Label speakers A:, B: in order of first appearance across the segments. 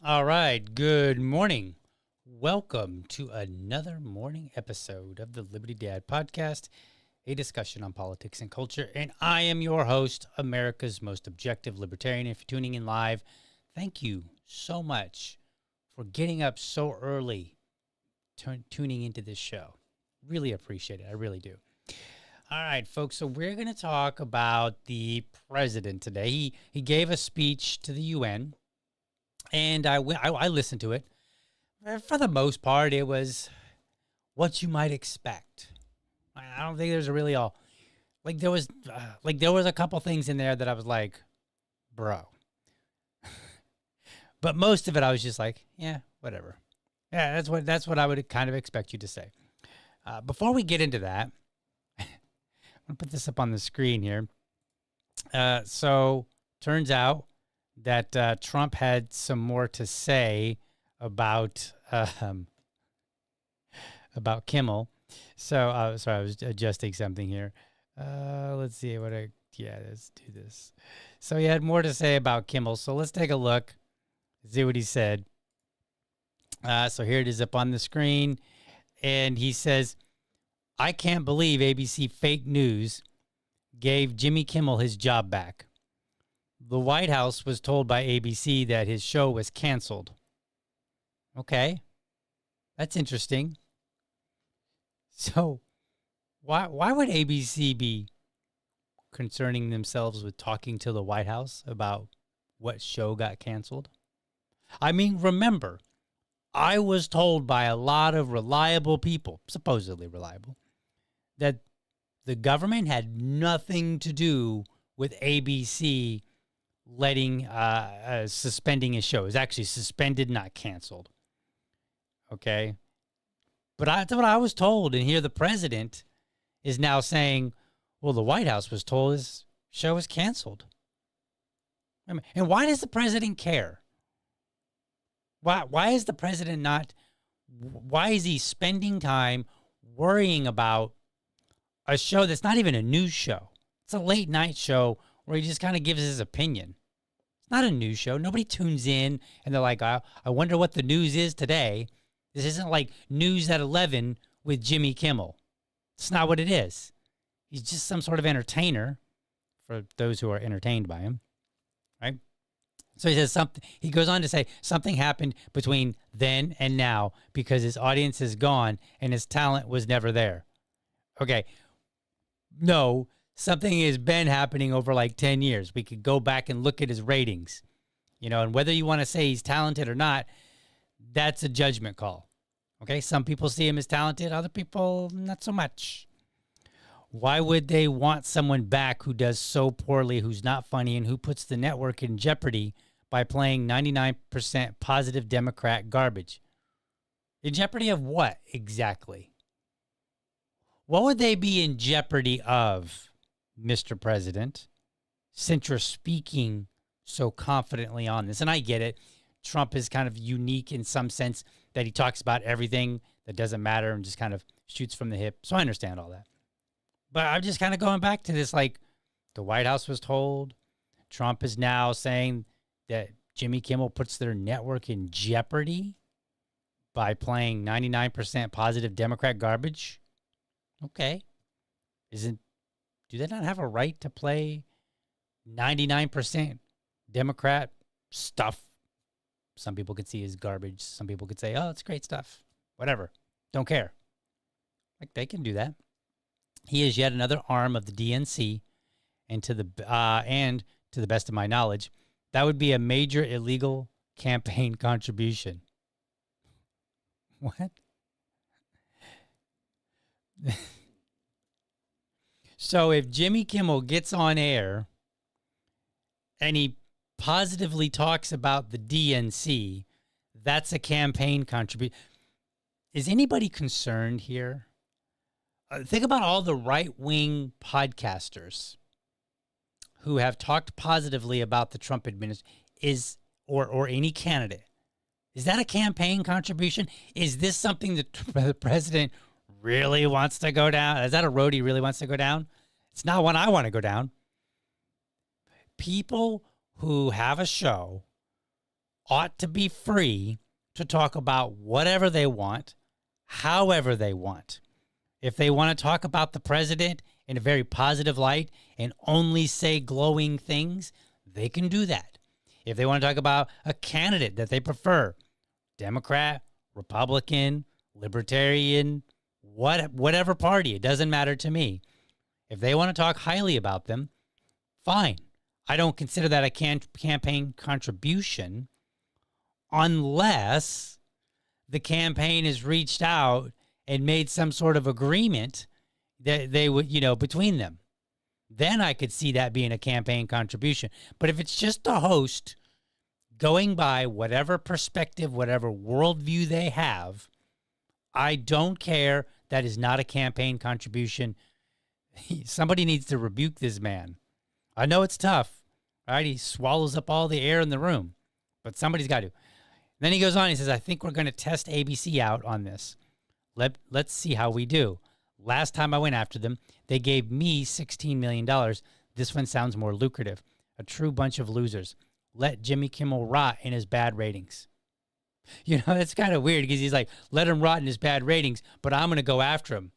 A: All right, good morning. Welcome to another morning episode of the Liberty Dad Podcast, a discussion on politics and culture. And I am your host, America's most objective libertarian. If you're tuning in live, thank you so much for getting up so early, tuning into this show. Really appreciate it. I really do. All right, folks, so we're going to talk about the president today. He gave a speech to the UN. And I listened to it. For the most part, it was what you might expect. I don't think there's really all there was a couple things in there that I was like, bro. But most of it, I was just like, yeah, whatever. Yeah, that's what I would kind of expect you to say. Before we get into that, I'm gonna put this up on the screen here. So turns out that Trump had some more to say about Kimmel. So sorry, I was adjusting something here. Let's see let's do this. So he had more to say about Kimmel. So let's take a look, see what he said. So here it is up on the screen. And he says, I can't believe ABC fake news gave Jimmy Kimmel his job back. the White House was told by ABC that his show was canceled. Okay, that's interesting. So why would ABC be concerning themselves with talking to the White House about what show got canceled? I mean, remember, I was told by a lot of reliable people, supposedly reliable, that the government had nothing to do with ABC letting suspending his show. It was actually suspended, not canceled. Okay, but that's what I was told, and here the president is now saying, "Well, the White House was told his show is canceled." I mean, and why does the president care? Why is the president not? Why is he spending time worrying about a show that's not even a news show? It's a late night show where he just kind of gives his opinion. It's not a news show. Nobody tunes in and they're like, I wonder what the news is today. This isn't like News at 11 with Jimmy Kimmel. It's not what it is. He's just some sort of entertainer for those who are entertained by him, right? So he says something. He goes on to say something happened between then and now because his audience is gone and his talent was never there. Okay. No, something has been happening over like 10 years. We could go back and look at his ratings, and whether you want to say he's talented or not, that's a judgment call. Okay. Some people see him as talented. Other people, not so much. Why would they want someone back who does so poorly, who's not funny, and who puts the network in jeopardy by playing 99% positive Democrat garbage? In jeopardy of what exactly? What would they be in jeopardy of, Mr. President, since you're speaking so confidently on this? And I get it. Trump is kind of unique in some sense that he talks about everything that doesn't matter and just kind of shoots from the hip. So I understand all that. But I'm just kind of going back to this, like, the White House was told. Trump is now saying that Jimmy Kimmel puts their network in jeopardy by playing 99% positive Democrat garbage. Okay. Do they not have a right to play 99% Democrat stuff? Some people could see as garbage. Some people could say, oh, it's great stuff. Whatever. Don't care. Like, they can do that. He is yet another arm of the DNC, and to the best of my knowledge, that would be a major illegal campaign contribution. What? So if Jimmy Kimmel gets on air and he positively talks about the DNC, that's a campaign contribution. Is anybody concerned here? Think about all the right-wing podcasters who have talked positively about the Trump administration, or any candidate. Is that a campaign contribution? Is this something that the president really wants to go down? Is that a road he really wants to go down? It's not one I want to go down. People who have a show ought to be free to talk about whatever they want, however they want. If they want to talk about the president in a very positive light and only say glowing things, they can do that. If they want to talk about a candidate that they prefer, Democrat, Republican, Libertarian, whatever party, it doesn't matter to me. If they want to talk highly about them, fine. I don't consider that a campaign contribution unless the campaign has reached out and made some sort of agreement that they would, between them. Then I could see that being a campaign contribution. But if it's just the host going by whatever perspective, whatever worldview they have, I don't care. That is not a campaign contribution. Somebody needs to rebuke this man. I know it's tough, right? He swallows up all the air in the room, but somebody's got to. Then he goes on, he says, I think we're going to test ABC out on this. Let's see how we do. Last time I went after them, they gave me $16 million. This one sounds more lucrative. A true bunch of losers. Let Jimmy Kimmel rot in his bad ratings. That's kind of weird because he's like, let him rot in his bad ratings, but I'm going to go after him.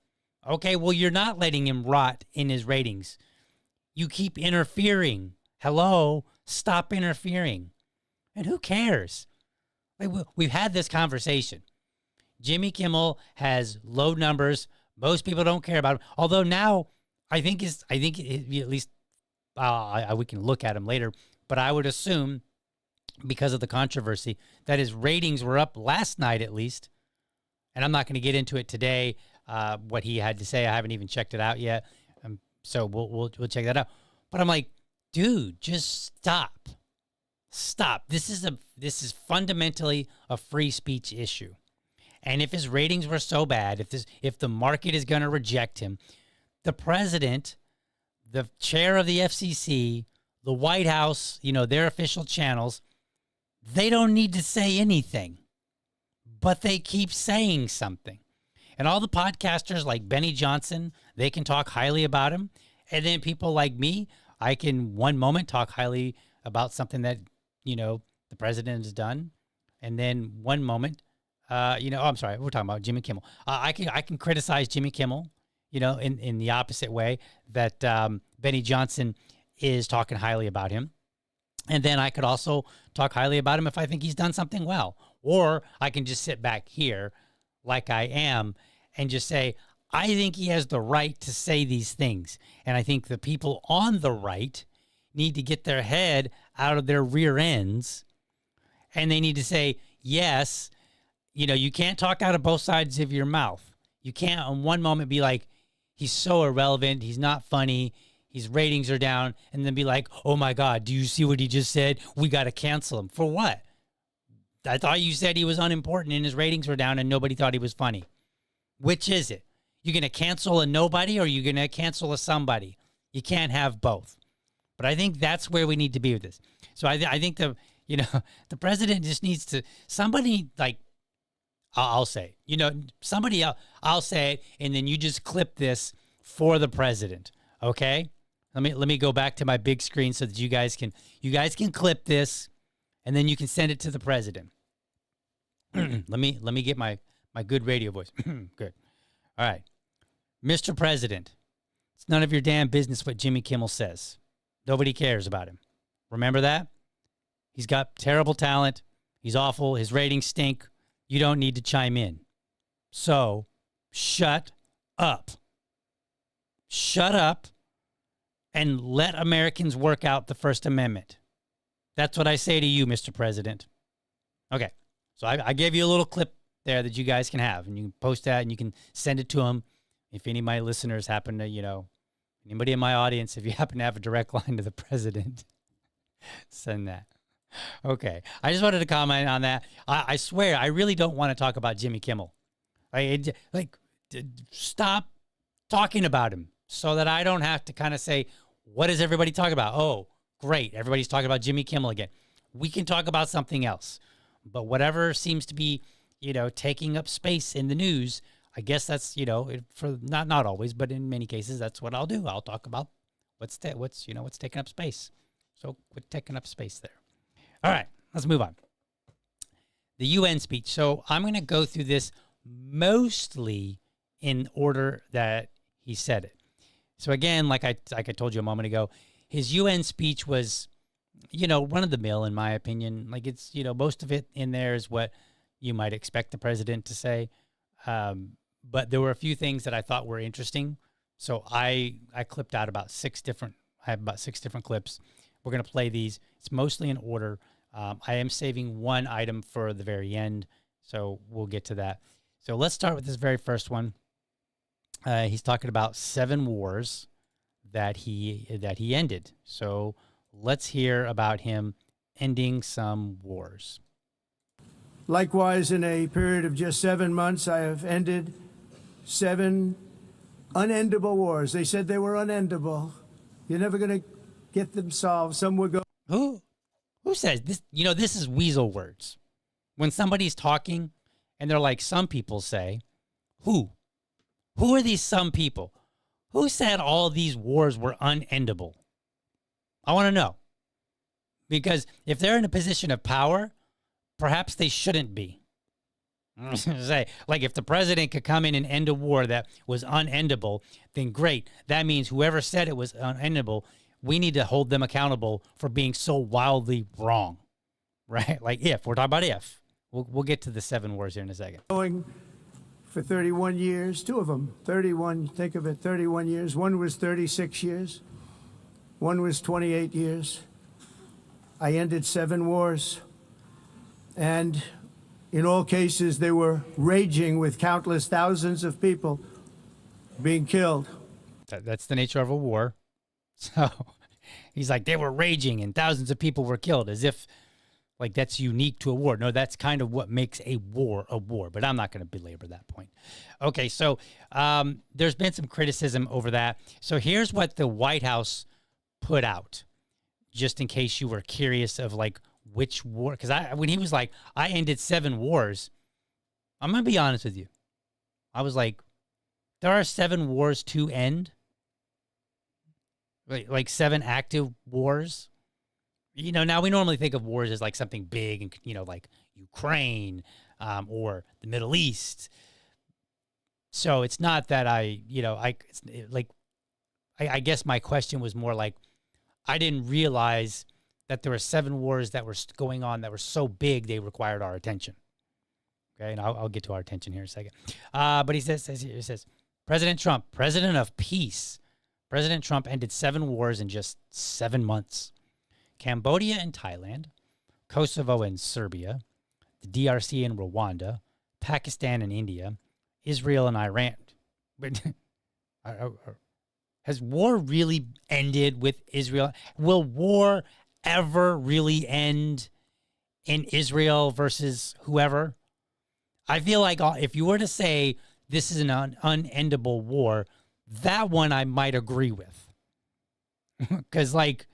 A: Okay, well, you're not letting him rot in his ratings. You keep interfering. Hello? Stop interfering. And who cares? Like, we've had this conversation. Jimmy Kimmel has low numbers. Most people don't care about him. Although now, at least we can look at him later. But I would assume, because of the controversy, that his ratings were up last night at least. And I'm not going to get into it today, what he had to say. I haven't even checked it out yet. So we'll check that out. But I'm like, dude, just stop. Stop. This is fundamentally a free speech issue. And if his ratings were so bad, if the market is going to reject him, the president, the chair of the FCC, the White House, their official channels, they don't need to say anything, but they keep saying something. And all the podcasters like Benny Johnson, they can talk highly about him. And then people like me, I can one moment talk highly about something that, the president has done. And then one moment, I'm sorry, we're talking about Jimmy Kimmel. I can criticize Jimmy Kimmel, in the opposite way that Benny Johnson is talking highly about him. And then I could also talk highly about him if I think he's done something well. Or I can just sit back here like I am and just say, I think he has the right to say these things. And I think the people on the right need to get their head out of their rear ends. And they need to say, yes, you can't talk out of both sides of your mouth. You can't in one moment be like, he's so irrelevant, he's not funny, his ratings are down, and then be like, oh my God, do you see what he just said? We got to cancel him. For what? I thought you said he was unimportant and his ratings were down and nobody thought he was funny. Which is it? You're going to cancel a nobody or you're going to cancel a somebody? You can't have both. But I think that's where we need to be with this. So I think the president just needs to, somebody like, I'll say, somebody else, I'll say it, and then you just clip this for the president. Okay? Let me go back to my big screen so that you guys can clip this, and then you can send it to the president. let me get my good radio voice. Good. All right. Mr. President, it's none of your damn business what Jimmy Kimmel says. Nobody cares about him. Remember that? He's got terrible talent. He's awful. His ratings stink. You don't need to chime in. So, shut up. Shut up and let Americans work out the First Amendment. That's what I say to you, Mr. President. Okay, so I gave you a little clip there that you guys can have, and you can post that, and you can send it to them. If any of my listeners happen to, anybody in my audience, if you happen to have a direct line to the president, send that. Okay, I just wanted to comment on that. I swear, I really don't want to talk about Jimmy Kimmel. Stop talking about him so that I don't have to kind of say, what is everybody talking about? Oh, great, everybody's talking about Jimmy Kimmel again. We can talk about something else. But whatever seems to be, taking up space in the news, I guess that's, for not always, but in many cases, that's what I'll do. I'll talk about what's taking up space. So quit taking up space there. All right, let's move on. The UN speech. So I'm going to go through this mostly in order that he said it. So again, like I told you a moment ago, his UN speech was, run of the mill in my opinion. Like it's, most of it in there is what you might expect the president to say. But there were a few things that I thought were interesting. So I clipped out about I have about 6 different clips. We're going to play these. It's mostly in order. I am saving one item for the very end, so we'll get to that. So let's start with this very first one. He's talking about 7 wars that he ended. So let's hear about him ending some wars.
B: Likewise, in a period of just 7 months, I have ended 7 unendable wars. They said they were unendable. You're never going to get them solved. Some would go.
A: Who says this? This is weasel words. When somebody's talking and they're like, some people say, who are these some people? Who said all these wars were unendable? I want to know. Because if they're in a position of power, perhaps they shouldn't be. Say, like if the president could come in and end a war that was unendable, then great. That means whoever said it was unendable we need to hold them accountable for being so wildly wrong, right? Like if we're talking about if, we'll get to the 7 wars here in a second.
B: Going for 31 years, 2 of them, 31, think of it, 31 years. One was 36 years. One was 28 years. I ended 7 wars. And in all cases, they were raging with countless thousands of people being killed.
A: That's the nature of a war. So he's like, they were raging and thousands of people were killed, as if like that's unique to a war. No, that's kind of what makes a war, but I'm not going to belabor that point. Okay, so there's been some criticism over that. So here's what the White House put out, just in case you were curious of like which war, because when he was like, I ended 7 wars, I'm going to be honest with you. I was like, there are 7 wars to end, like 7 active wars. You know, now we normally think of wars as like something big and, you know, like Ukraine or the Middle East. So it's not that I guess my question was more like, I didn't realize that there were 7 wars that were going on that were so big they required our attention. Okay, and I'll get to our attention here in a second. But he says, President Trump, president of peace. President Trump ended 7 wars in just 7 months. Cambodia and Thailand, Kosovo and Serbia, the DRC and Rwanda, Pakistan and India, Israel and Iran. But has war really ended with Israel? Will war ever really end in Israel versus whoever? I feel like if you were to say this is an unendable war, that one I might agree with. Because like,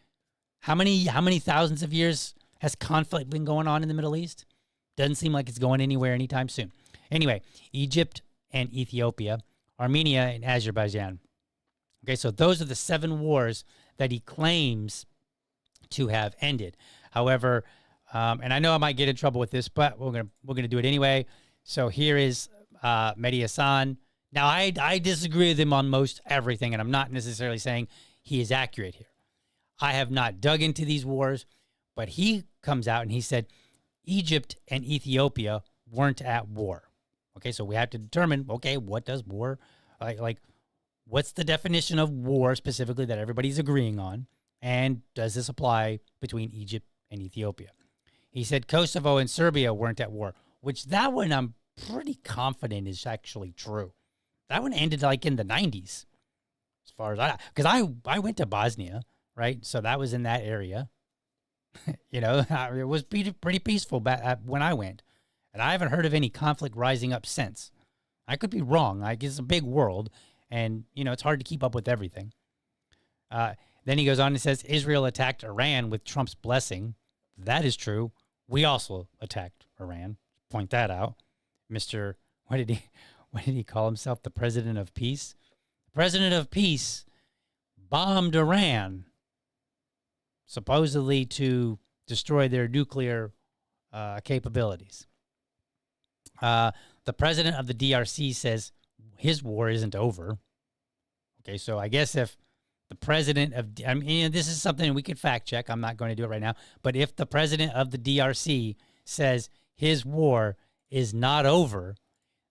A: how many thousands of years has conflict been going on in the Middle East? Doesn't seem like it's going anywhere anytime soon. Anyway, Egypt and Ethiopia, Armenia and Azerbaijan. Okay, so those are the 7 wars that he claims to have ended. However, and I know I might get in trouble with this, but we're gonna do it anyway. So here is Mehdi Hassan. Now I disagree with him on most everything, and I'm not necessarily saying he is accurate here. I have not dug into these wars, but he comes out and he said Egypt and Ethiopia weren't at war. Okay, so we have to determine, okay, what does war, like what's the definition of war specifically that everybody's agreeing on? And does this apply between Egypt and Ethiopia? He said Kosovo and Serbia weren't at war, which that one I'm pretty confident is actually true. That one ended like in the 90s, as far as because I went to Bosnia. Right, so that was in that area. You know, it was pretty peaceful back when I went, and I haven't heard of any conflict rising up since. I could be wrong. It's a big world, and you know it's hard to keep up with everything. Then he goes on and says Israel attacked Iran with Trump's blessing. That is true. We also attacked Iran. Point that out, Mr. What did he call himself? The president of peace. The president of peace bombed Iran, supposedly to destroy their nuclear capabilities. The president of the DRC says his war isn't over. Okay, so I guess if the president of, I mean, this is something we could fact check. I'm not going to do it right now. But if the president of the DRC says his war is not over,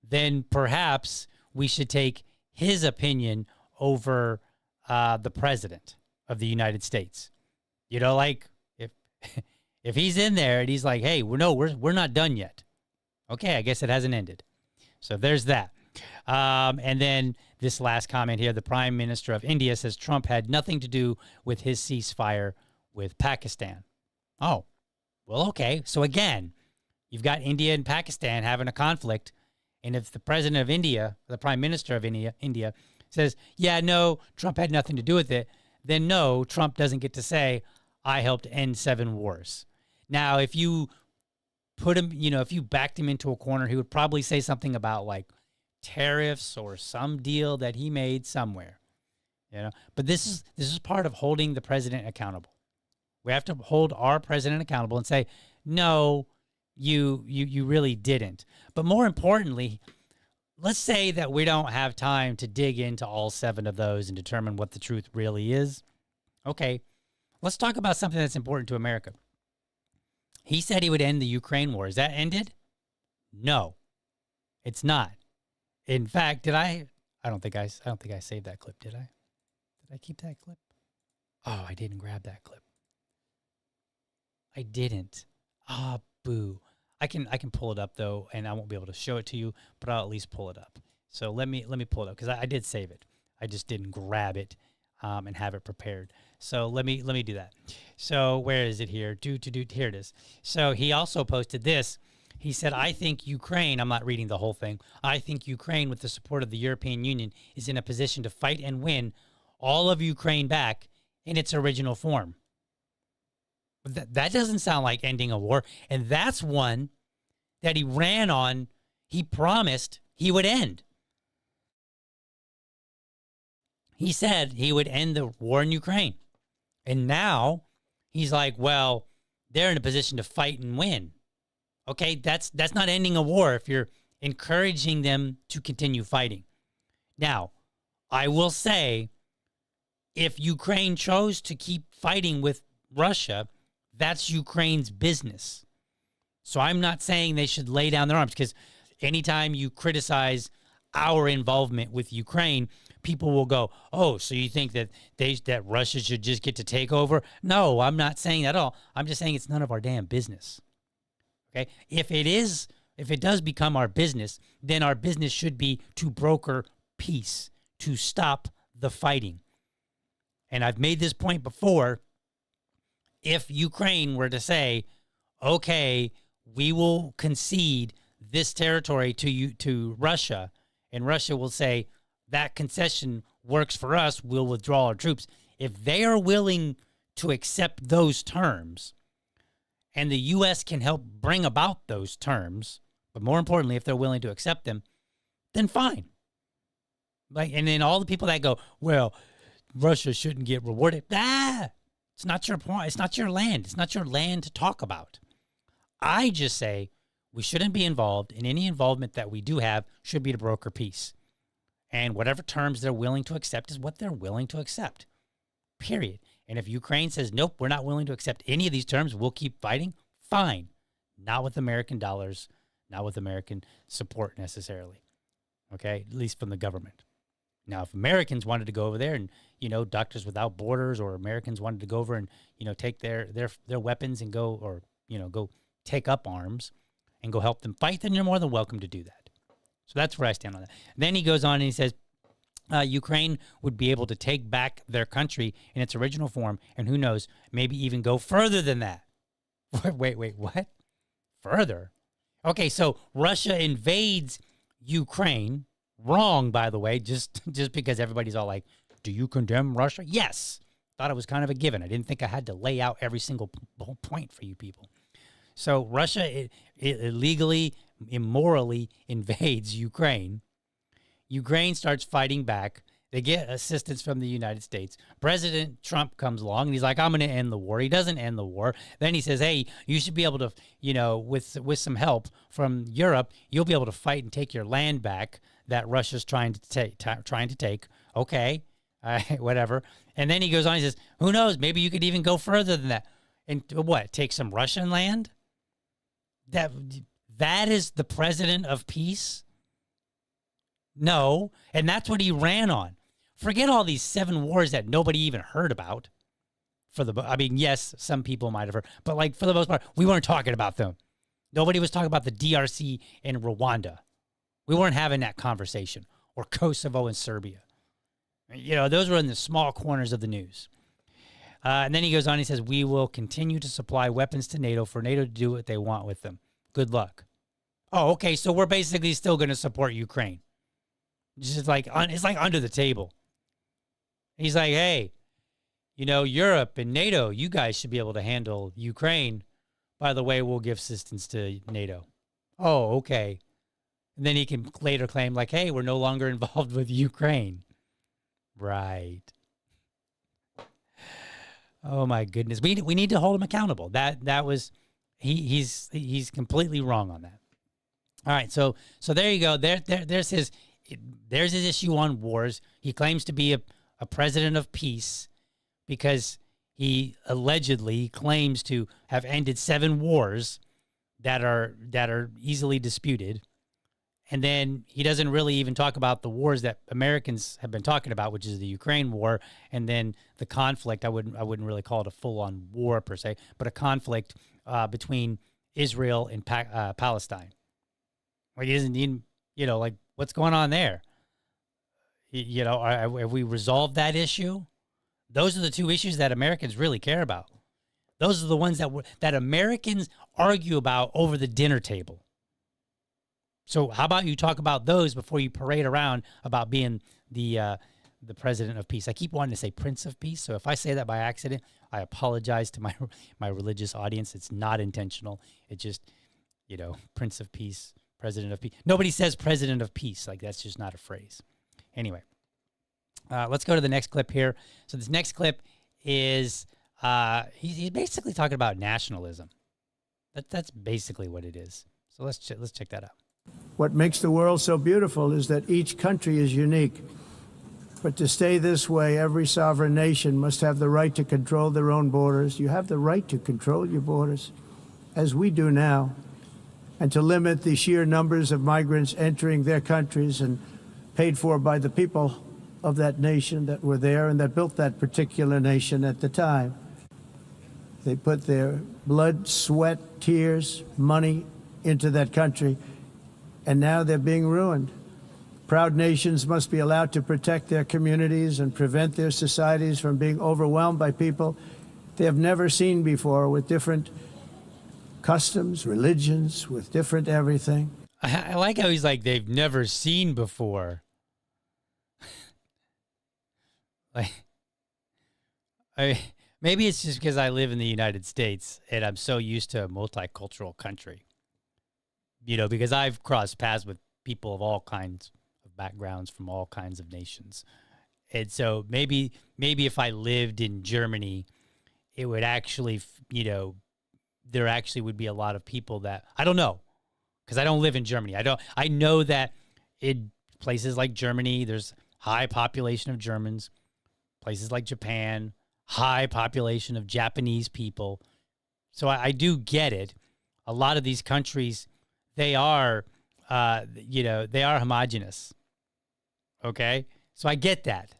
A: then perhaps we should take his opinion over the president of the United States. You know, like if he's in there and he's like, hey, we're not done yet. Okay, I guess it hasn't ended. So there's that. And then this last comment here, the Prime Minister of India says Trump had nothing to do with his ceasefire with Pakistan. Oh, well, okay. So again, you've got India and Pakistan having a conflict. And if the president of India, the Prime Minister of India says, yeah, no, Trump had nothing to do with it, then no, Trump doesn't get to say, I helped end 7 wars. Now, if you put him, you know, if you backed him into a corner, he would probably say something about like tariffs or some deal that he made somewhere, you know. But this is part of holding the president accountable. We have to hold our president accountable and say, no, you really didn't. But more importantly, let's say that we don't have time to dig into all 7 of those and determine what the truth really is. Okay, let's talk about something that's important to America. He said he would end the Ukraine war. Is that ended? No, it's not. In fact, did I? I don't think I saved that clip. Did I? Did I keep that clip? Oh, I didn't grab that clip. I didn't. Ah, boo. I can pull it up though, and I won't be able to show it to you, but I'll at least pull it up. So let me pull it up because I did save it. I just didn't grab it and have it prepared. So let me do that. So where is it here? Here it is. So he also posted this. He said, I think Ukraine, I'm not reading the whole thing. I think Ukraine, with the support of the European Union, is in a position to fight and win all of Ukraine back in its original form. That doesn't sound like ending a war. And that's one that he ran on. He promised he would end. He said he would end the war in Ukraine. And now he's like, well, they're in a position to fight and win. Okay, that's not ending a war if you're encouraging them to continue fighting. Now, I will say, if Ukraine chose to keep fighting with Russia, that's Ukraine's business. So I'm not saying they should lay down their arms, because anytime you criticize our involvement with Ukraine, people will go, oh, so you think that that Russia should just get to take over? No, I'm not saying that at all. I'm just saying it's none of our damn business. Okay? If it does become our business, then our business should be to broker peace, to stop the fighting. And I've made this point before. If Ukraine were to say, okay, we will concede this territory to Russia, and Russia will say, that concession works for us, we'll withdraw our troops. If they are willing to accept those terms, and the U.S. can help bring about those terms, but more importantly, if they're willing to accept them, then fine. And then all the people that go, well, Russia shouldn't get rewarded. It's not your point. It's not your land. It's not your land to talk about. I just say we shouldn't be involved, and any involvement that we do have should be to broker peace. And whatever terms they're willing to accept is what they're willing to accept, period. And if Ukraine says, nope, we're not willing to accept any of these terms, we'll keep fighting, fine. Not with American dollars, not with American support necessarily, okay, at least from the government. Now, if Americans wanted to go over there and, Doctors Without Borders, or Americans wanted to go over and, take their weapons and go, or, go take up arms and go help them fight, then you're more than welcome to do that. So that's where I stand on that. Then he goes on and he says, Ukraine would be able to take back their country in its original form, and who knows, maybe even go further than that. Wait, what? Further? Okay, so Russia invades Ukraine. Wrong, by the way, just because everybody's all like, do you condemn Russia? Yes. Thought it was kind of a given. I didn't think I had to lay out every single point for you people. So Russia it illegally, immorally invades Ukraine. Ukraine starts fighting back. They get assistance from the United States. President Trump comes along and he's like, I'm going to end the war. He doesn't end the war. Then he says, hey, you should be able to, with some help from Europe, you'll be able to fight and take your land back that Russia's trying to take. Okay, whatever. And then he goes on, he says, who knows, maybe you could even go further than that. And what, take some Russian land? That is the president of peace? No, and that's what he ran on. Forget all these 7 wars that nobody even heard about. Yes, some people might have heard, but for the most part, we weren't talking about them. Nobody was talking about the DRC and Rwanda. We weren't having that conversation, or Kosovo and Serbia. Those were in the small corners of the news. And then he goes on, he says, we will continue to supply weapons to NATO for NATO to do what they want with them. Good luck. Oh, okay, so we're basically still going to support Ukraine. It's like under the table. He's like, hey, Europe and NATO, you guys should be able to handle Ukraine. By the way, we'll give assistance to NATO. Oh, okay. And then he can later claim hey, we're no longer involved with Ukraine. Right. Oh my goodness. We need to hold him accountable. That was he's completely wrong on that. All right. So there you go. There's his issue on wars. He claims to be a president of peace, because he allegedly claims to have ended 7 wars that are easily disputed. And then he doesn't really even talk about the wars that Americans have been talking about, which is the Ukraine war, and then the conflict. I wouldn't really call it a full-on war per se, but a conflict between Israel and Palestine. Like, he doesn't even, like, what's going on there? Have we resolved that issue? Those are the 2 issues that Americans really care about. Those are the ones that Americans argue about over the dinner table. So how about you talk about those before you parade around about being the president of peace? I keep wanting to say Prince of Peace, so if I say that by accident, I apologize to my religious audience. It's not intentional. It just, Prince of Peace, President of Peace. Nobody says President of Peace. Like, that's just not a phrase. Anyway, let's go to the next clip here. So this next clip is he's basically talking about nationalism. That's basically what it is. So let's check that out.
B: What makes the world so beautiful is that each country is unique. But to stay this way, every sovereign nation must have the right to control their own borders. You have the right to control your borders, as we do now, and to limit the sheer numbers of migrants entering their countries and paid for by the people of that nation that were there and that built that particular nation at the time. They put their blood, sweat, tears, money into that country, and now they're being ruined. Proud nations must be allowed to protect their communities and prevent their societies from being overwhelmed by people they have never seen before, with different customs, religions, with different everything.
A: I like how he's like, they've never seen before. Maybe it's just because I live in the United States and I'm so used to a multicultural country. Because I've crossed paths with people of all kinds of backgrounds from all kinds of nations. And so maybe if I lived in Germany, it would actually, there actually would be a lot of people that, I don't know, because I don't live in Germany. I know that in places like Germany, there's high population of Germans. Places like Japan, high population of Japanese people. So I do get it. A lot of these countries, they are, they are homogenous. Okay? So I get that.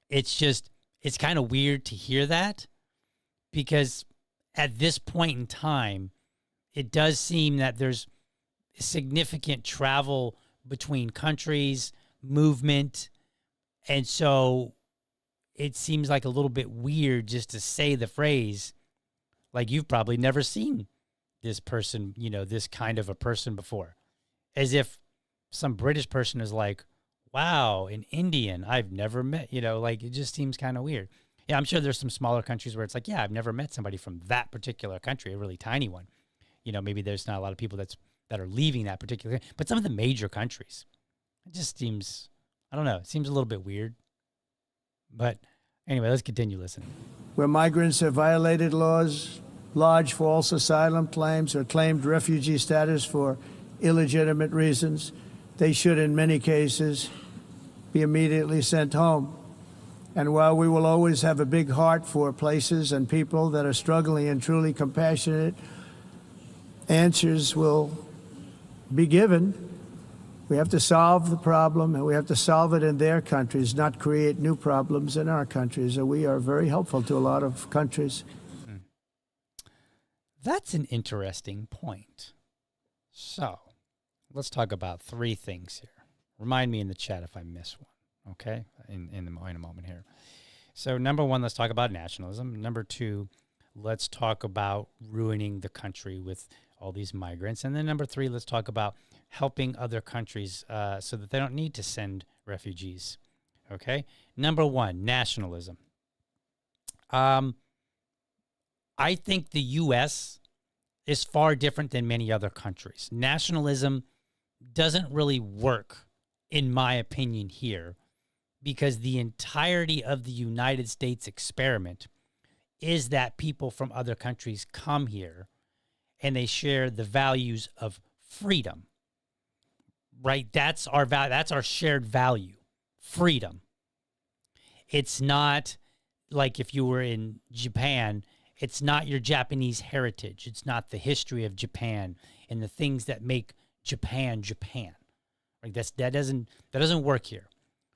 A: It's just, it's kind of weird to hear that, because at this point in time, it does seem that there's significant travel between countries, movement, and so it seems like a little bit weird just to say the phrase, like, you've probably never seen this person, this kind of a person before. As if some British person is like, wow, an Indian I've never met, like, it just seems kind of weird. Yeah, I'm sure there's some smaller countries where it's like, yeah, I've never met somebody from that particular country, a really tiny one. Maybe there's not a lot of people that are leaving that particular, but some of the major countries, it just seems, I don't know, it seems a little bit weird. But anyway, let's continue listening.
B: Where migrants have violated laws, lodged false asylum claims, or claimed refugee status for illegitimate reasons, they should, in many cases, be immediately sent home. And while we will always have a big heart for places and people that are struggling and truly compassionate, answers will be given. We have to solve the problem, and we have to solve it in their countries, not create new problems in our countries. And we are very helpful to a lot of countries.
A: That's an interesting point. So let's talk about 3 things here. Remind me in the chat if I miss one, okay, in a moment here. So number 1, let's talk about nationalism. Number 2, let's talk about ruining the country with all these migrants. And then number 3, let's talk about helping other countries so that they don't need to send refugees. Okay? Number 1, nationalism. I think the U.S. is far different than many other countries. Nationalism doesn't really work, in my opinion, here, because the entirety of the United States experiment is that people from other countries come here and they share the values of freedom. Right? That's our shared value, freedom. It's not like if you were in Japan, it's not your Japanese heritage. It's not the history of Japan and the things that make Japan Japan. Like that doesn't work here.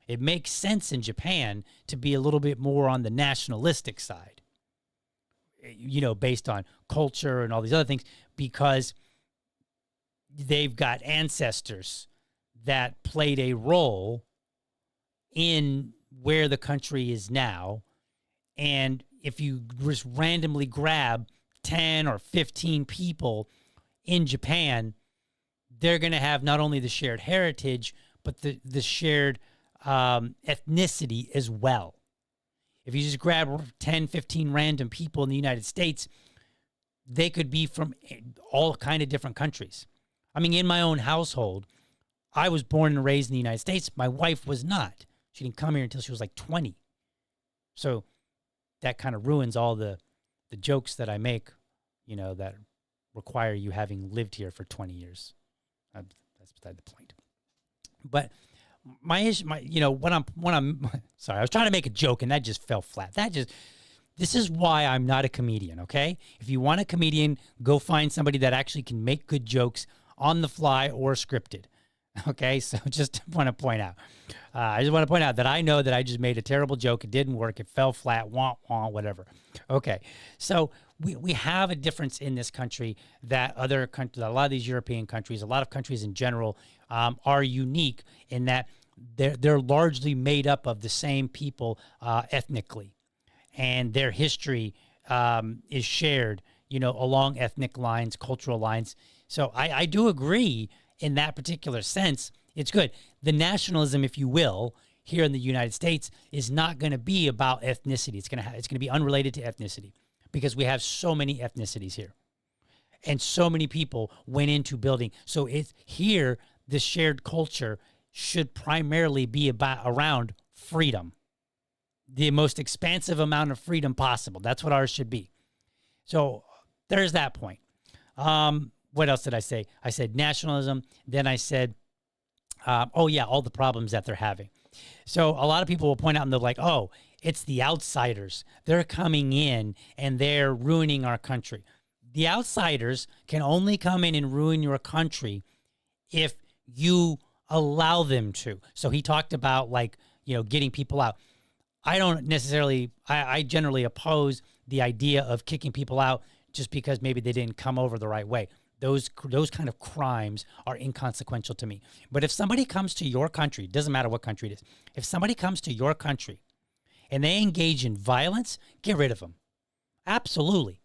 A: It makes sense in Japan to be a little bit more on the nationalistic side, based on culture and all these other things, because they've got ancestors that played a role in where the country is now. And if you just randomly grab 10 or 15 people in Japan, they're going to have not only the shared heritage, but the shared ethnicity as well. If you just grab 10, 15 random people in the United States, they could be from all kind of different countries. I mean, in my own household, I was born and raised in the United States. My wife was not. She didn't come here until she was like 20. So that kind of ruins all the jokes that I make, that require you having lived here for 20 years. That's beside the point. But my issue, when I'm sorry, I was trying to make a joke and that just fell flat. This is why I'm not a comedian, okay? If you want a comedian, go find somebody that actually can make good jokes on the fly or scripted, okay? So just want to point out. I just want to point out that I know that I just made a terrible joke. It didn't work. It fell flat, wah, wah, whatever. Okay, so we have a difference in this country that other countries, a lot of these European countries, a lot of countries in general are unique in that they're largely made up of the same people ethnically. And their history is shared, along ethnic lines, cultural lines. So I do agree in that particular sense. It's good. The nationalism, if you will, here in the United States is not going to be about ethnicity. It's going to be unrelated to ethnicity because we have so many ethnicities here, and so many people went into building. So it's here. The shared culture should primarily be around freedom. The most expansive amount of freedom possible. That's what ours should be. So there's that point. What else did I say? I said nationalism. Then I said, all the problems that they're having. So a lot of people will point out and they're like, oh, it's the outsiders. They're coming in and they're ruining our country. The outsiders can only come in and ruin your country if you allow them to. So he talked about getting people out. I don't necessarily, I generally oppose the idea of kicking people out just because maybe they didn't come over the right way. Those kind of crimes are inconsequential to me. But if somebody comes to your country, doesn't matter what country it is, if somebody comes to your country and they engage in violence, get rid of them. Absolutely.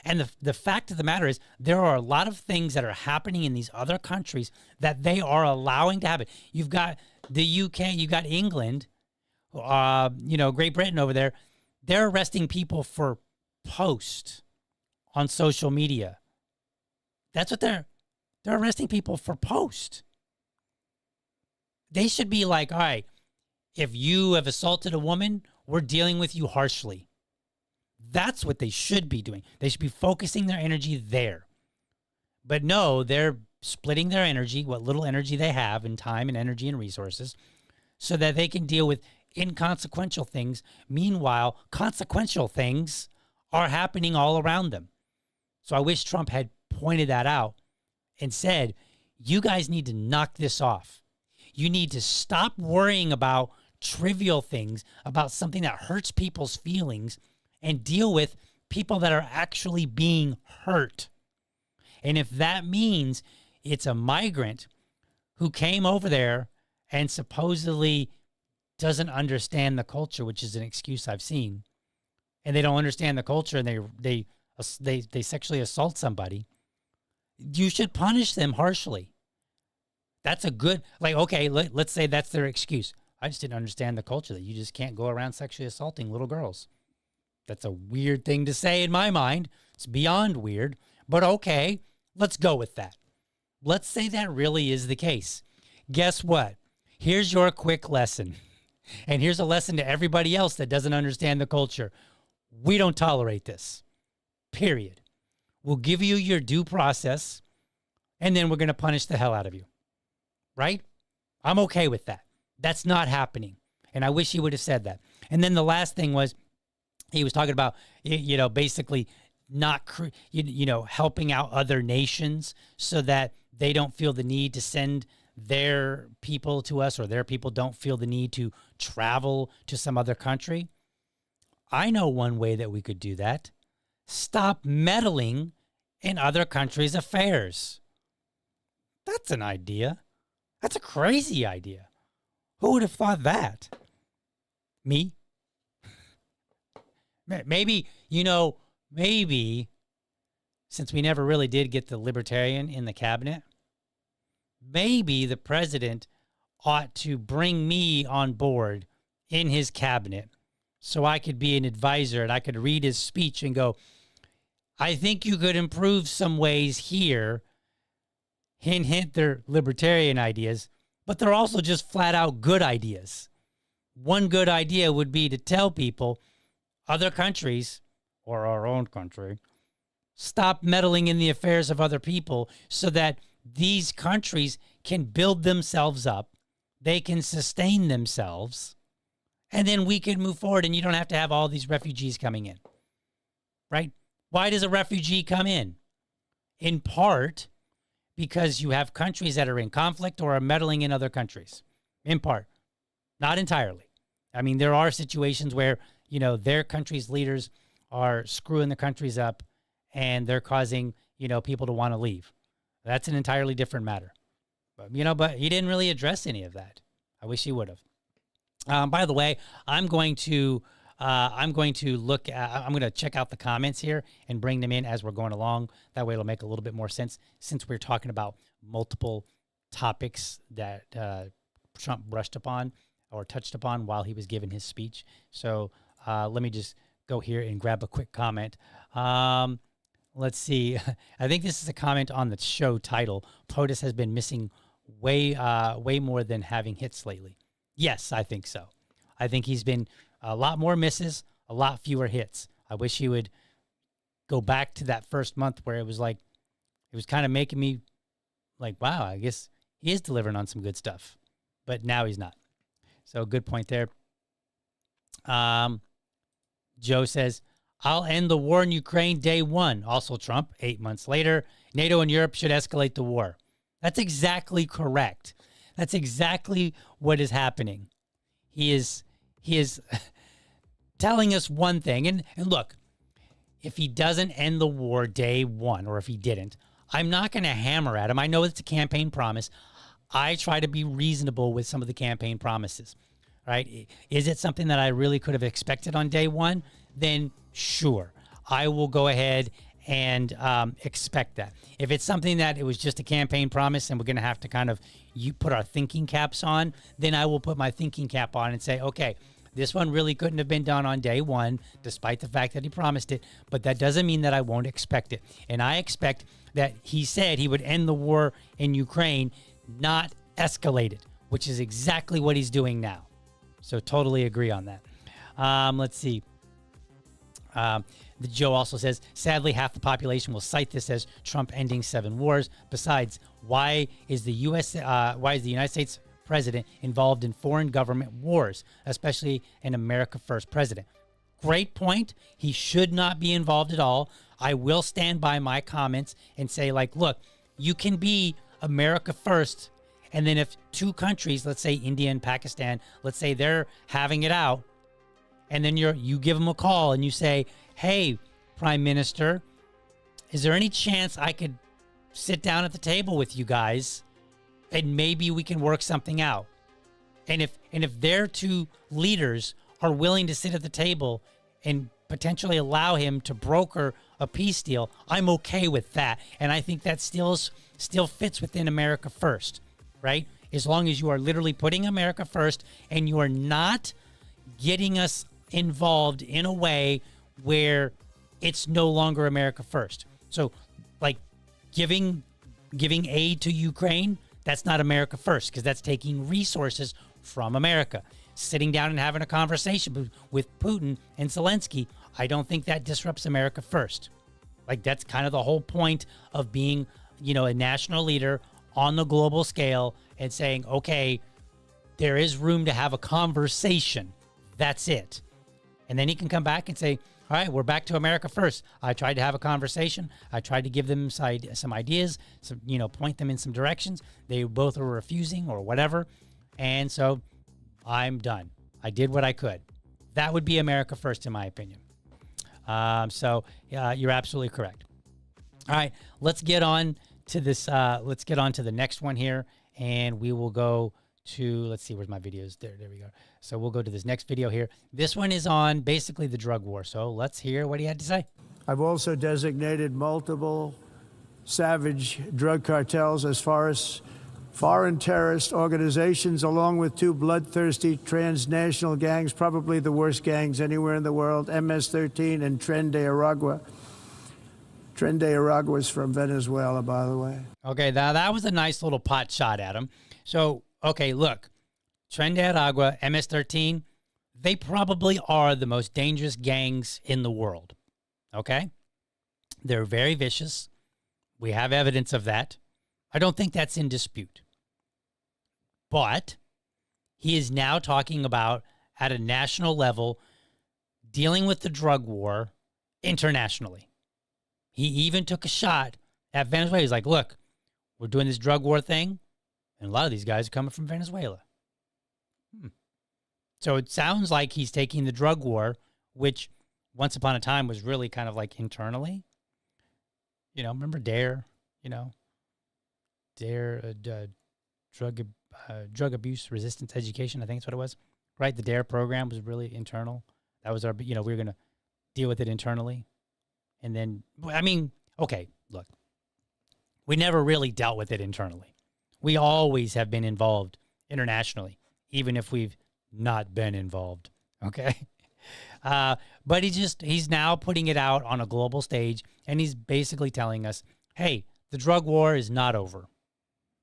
A: And the fact of the matter is there are a lot of things that are happening in these other countries that they are allowing to happen. You've got the UK, you got England, Great Britain over there. They're arresting people for posts on social media. That's what they're arresting people for post. They should be like, all right, if you have assaulted a woman, we're dealing with you harshly. That's what they should be doing. They should be focusing their energy there. But no, they're splitting their energy, what little energy they have in time and energy and resources, so that they can deal with inconsequential things. Meanwhile, consequential things are happening all around them. So I wish Trump had pointed that out and said, you guys need to knock this off. You need to stop worrying about trivial things, about something that hurts people's feelings, and deal with people that are actually being hurt. And if that means it's a migrant who came over there and supposedly doesn't understand the culture, which is an excuse I've seen, and they don't understand the culture and they sexually assault somebody, you should punish them harshly. That's a good, okay, let's say that's their excuse. I just didn't understand the culture that you just can't go around sexually assaulting little girls. That's a weird thing to say in my mind. It's beyond weird, but okay, let's go with that. Let's say that really is the case. Guess what? Here's your quick lesson. And here's a lesson to everybody else that doesn't understand the culture. We don't tolerate this. Period. We'll give you your due process, and then we're going to punish the hell out of you. Right? I'm okay with that. That's not happening. And I wish he would have said that. And then the last thing was, he was talking about, basically not, helping out other nations so that they don't feel the need to send their people to us, or their people don't feel the need to travel to some other country. I know one way that we could do that. Stop meddling in other countries' affairs. That's an idea. That's a crazy idea. Who would have thought that? Me? Maybe, since we never really did get the libertarian in the cabinet, maybe the president ought to bring me on board in his cabinet so I could be an advisor and I could read his speech and go, I think you could improve some ways here. Hint, hint, they're libertarian ideas, but they're also just flat out good ideas. One good idea would be to tell people, other countries, or our own country, stop meddling in the affairs of other people so that these countries can build themselves up, they can sustain themselves, and then we can move forward, and you don't have to have all these refugees coming in, right? Why does a refugee come in? In part, because you have countries that are in conflict or are meddling in other countries. In part. Not entirely. I mean, there are situations where, their country's leaders are screwing the countries up and they're causing, people to want to leave. That's an entirely different matter. But he didn't really address any of that. I wish he would have. By the way, I'm going to check out the comments here and bring them in as we're going along. That way it'll make a little bit more sense, since we're talking about multiple topics that Trump brushed upon or touched upon while he was giving his speech. So let me just go here and grab a quick comment. Let's see. I think this is a comment on the show title. POTUS has been missing way more than having hits lately. Yes, I think so. I think he's been a lot more misses, a lot fewer hits. I wish he would go back to that first month where it was kind of making me like, wow, I guess he is delivering on some good stuff. But now he's not. So good point there. Joe says, I'll end the war in Ukraine day one. Also Trump, 8 months later. NATO and Europe should escalate the war. That's exactly correct. That's exactly what is happening. He is telling us one thing. And look, if he doesn't end the war day one, or if he didn't, I'm not going to hammer at him. I know it's a campaign promise. I try to be reasonable with some of the campaign promises, right? Is it something that I really could have expected on day one? Then sure, I will go ahead and expect that. If it's something that it was just a campaign promise and we're going to have to kind of put our thinking caps on, then I will put my thinking cap on and say, okay, this one really couldn't have been done on day one, despite the fact that he promised it, but that doesn't mean that I won't expect it. And I expect that he said he would end the war in Ukraine, not escalate it, which is exactly what he's doing now. So totally agree on that. Let's see. The Joe also says, sadly, half the population will cite this as Trump ending 7 wars. Besides, why is the United States president involved in foreign government wars, especially an America First president? Great point. He should not be involved at all. I will stand by my comments and say, like, look, you can be America First, and then if two countries, let's say India and Pakistan, let's say they're having it out, and then you give them a call and you say, hey, Prime Minister, is there any chance I could sit down at the table with you guys and maybe we can work something out? And if their two leaders are willing to sit at the table and potentially allow him to broker a peace deal, I'm okay with that. And I think that still fits within America First, right? As long as you are literally putting America first and you are not getting us involved in a way where it's no longer America First. So like giving aid to Ukraine, that's not America First, because that's taking resources from America. Sitting down and having a conversation with Putin and Zelensky, I don't think that disrupts America First. Like, that's kind of the whole point of being, a national leader on the global scale and saying, okay, there is room to have a conversation. That's it. And then he can come back and say, all right, we're back to America first. I tried to have a conversation. I tried to give them some ideas, some, point them in some directions. They both were refusing or whatever. And so I'm done. I did what I could. That would be America first, in my opinion. So you're absolutely correct. All right, let's get on to this. Let's get on to the next one here, and we will go to, let's see, where's my videos? There we go. So we'll go to this next video here. This one is on basically the drug war. So let's hear what he had to say.
B: I've also designated multiple savage drug cartels as far as foreign terrorist organizations, along with two bloodthirsty transnational gangs, probably the worst gangs anywhere in the world, MS-13 and Tren de Aragua. Tren de Aragua is from Venezuela, by the way.
A: Okay, that was a nice little pot shot at him. So, okay, look, Tren de Aragua, MS-13, they probably are the most dangerous gangs in the world, okay? They're very vicious. We have evidence of that. I don't think that's in dispute. But he is now talking about, at a national level, dealing with the drug war internationally. He even took a shot at Venezuela. He's like, look, we're doing this drug war thing, and a lot of these guys are coming from Venezuela. So it sounds like he's taking the drug war, which once upon a time was really kind of like internally. Remember DARE, DARE, drug abuse resistance education, I think that's what it was, right? The DARE program was really internal. That was our, we were going to deal with it internally. And then, okay, look, we never really dealt with it internally. We always have been involved internationally, even if we've not been involved, okay? But he's now putting it out on a global stage, and he's basically telling us, hey, the drug war is not over.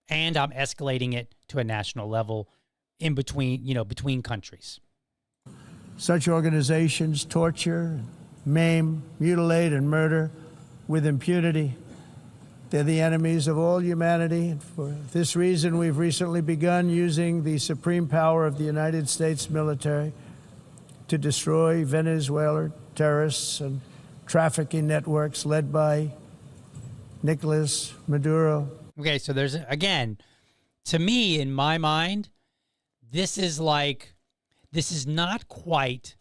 A: And I'm escalating it to a national level in between countries.
B: Such organizations torture, maim, mutilate, and murder with impunity. They're the enemies of all humanity. And for this reason, we've recently begun using the supreme power of the United States military to destroy Venezuelan terrorists and trafficking networks led by Nicolas Maduro.
A: Okay, so there's, again, to me, in my mind, this is not quite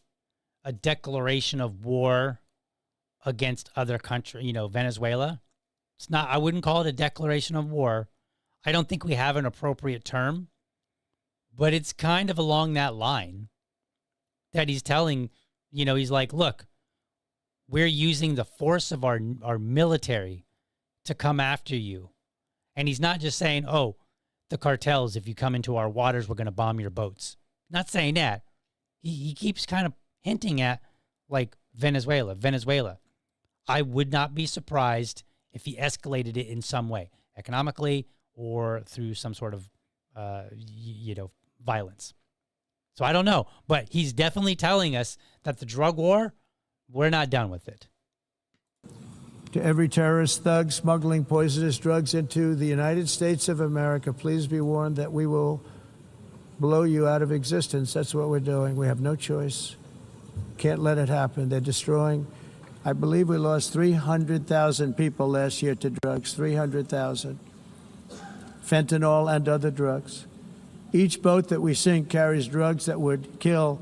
A: a declaration of war against other country, Venezuela. It's not, I wouldn't call it a declaration of war. I don't think we have an appropriate term, but it's kind of along that line that he's telling, he's like, look, we're using the force of our military to come after you. And he's not just saying, oh, the cartels, if you come into our waters, we're going to bomb your boats. Not saying that. He keeps kind of hinting at, like, Venezuela. I would not be surprised if he escalated it in some way, economically or through some sort of, violence. So I don't know. But he's definitely telling us that the drug war, we're not done with it.
B: To every terrorist thug smuggling poisonous drugs into the United States of America, please be warned that we will blow you out of existence. That's what we're doing. We have no choice. Can't let it happen. They're destroying. I believe we lost 300,000 people last year to drugs, 300,000. Fentanyl and other drugs. Each boat that we sink carries drugs that would kill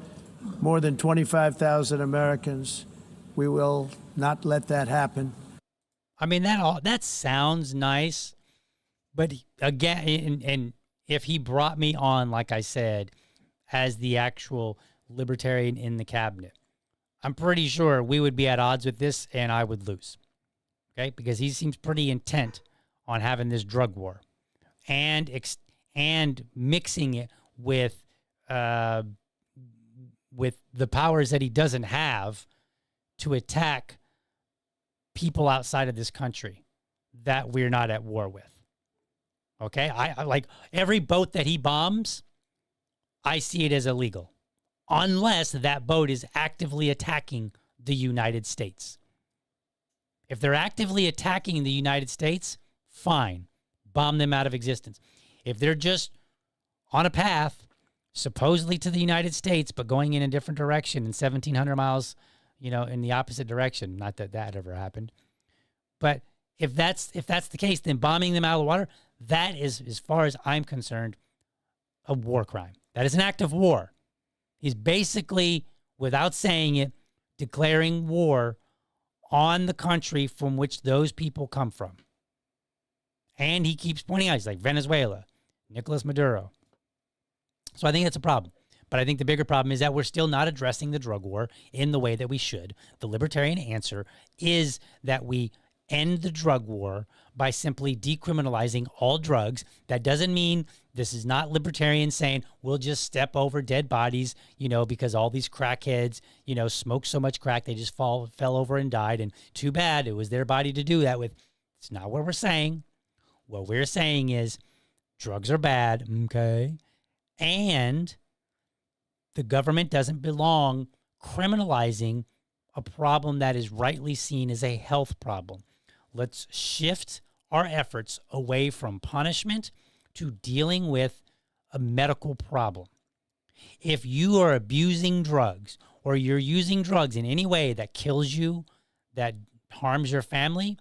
B: more than 25,000 Americans. We will not let that happen.
A: That sounds nice, but again, and if he brought me on, like I said, as the actual libertarian in the cabinet, I'm pretty sure we would be at odds with this and I would lose, okay? Because he seems pretty intent on having this drug war and mixing it with the powers that he doesn't have to attack people outside of this country that we're not at war with. Okay? I like every boat that he bombs, I see it as illegal. Unless that boat is actively attacking the United States. If they're actively attacking the United States, fine. Bomb them out of existence. If they're just on a path supposedly to the United States, but going in a different direction in 1,700 miles, in the opposite direction. Not that that ever happened. But if that's the case, then bombing them out of the water, that is, as far as I'm concerned, a war crime. That is an act of war. He's basically, without saying it, declaring war on the country from which those people come from. And he keeps pointing out, he's like Venezuela, Nicolas Maduro. So I think that's a problem. But I think the bigger problem is that we're still not addressing the drug war in the way that we should. The libertarian answer is that we end the drug war by simply decriminalizing all drugs. That doesn't mean, this is not libertarians saying we'll just step over dead bodies, because all these crackheads, smoked so much crack they just fell over and died. And too bad, it was their body to do that with. It's not what we're saying. What we're saying is drugs are bad, okay? And the government doesn't belong criminalizing a problem that is rightly seen as a health problem. Let's shift our efforts away from punishment to dealing with a medical problem. If you are abusing drugs or you're using drugs in any way that kills you, that harms your family,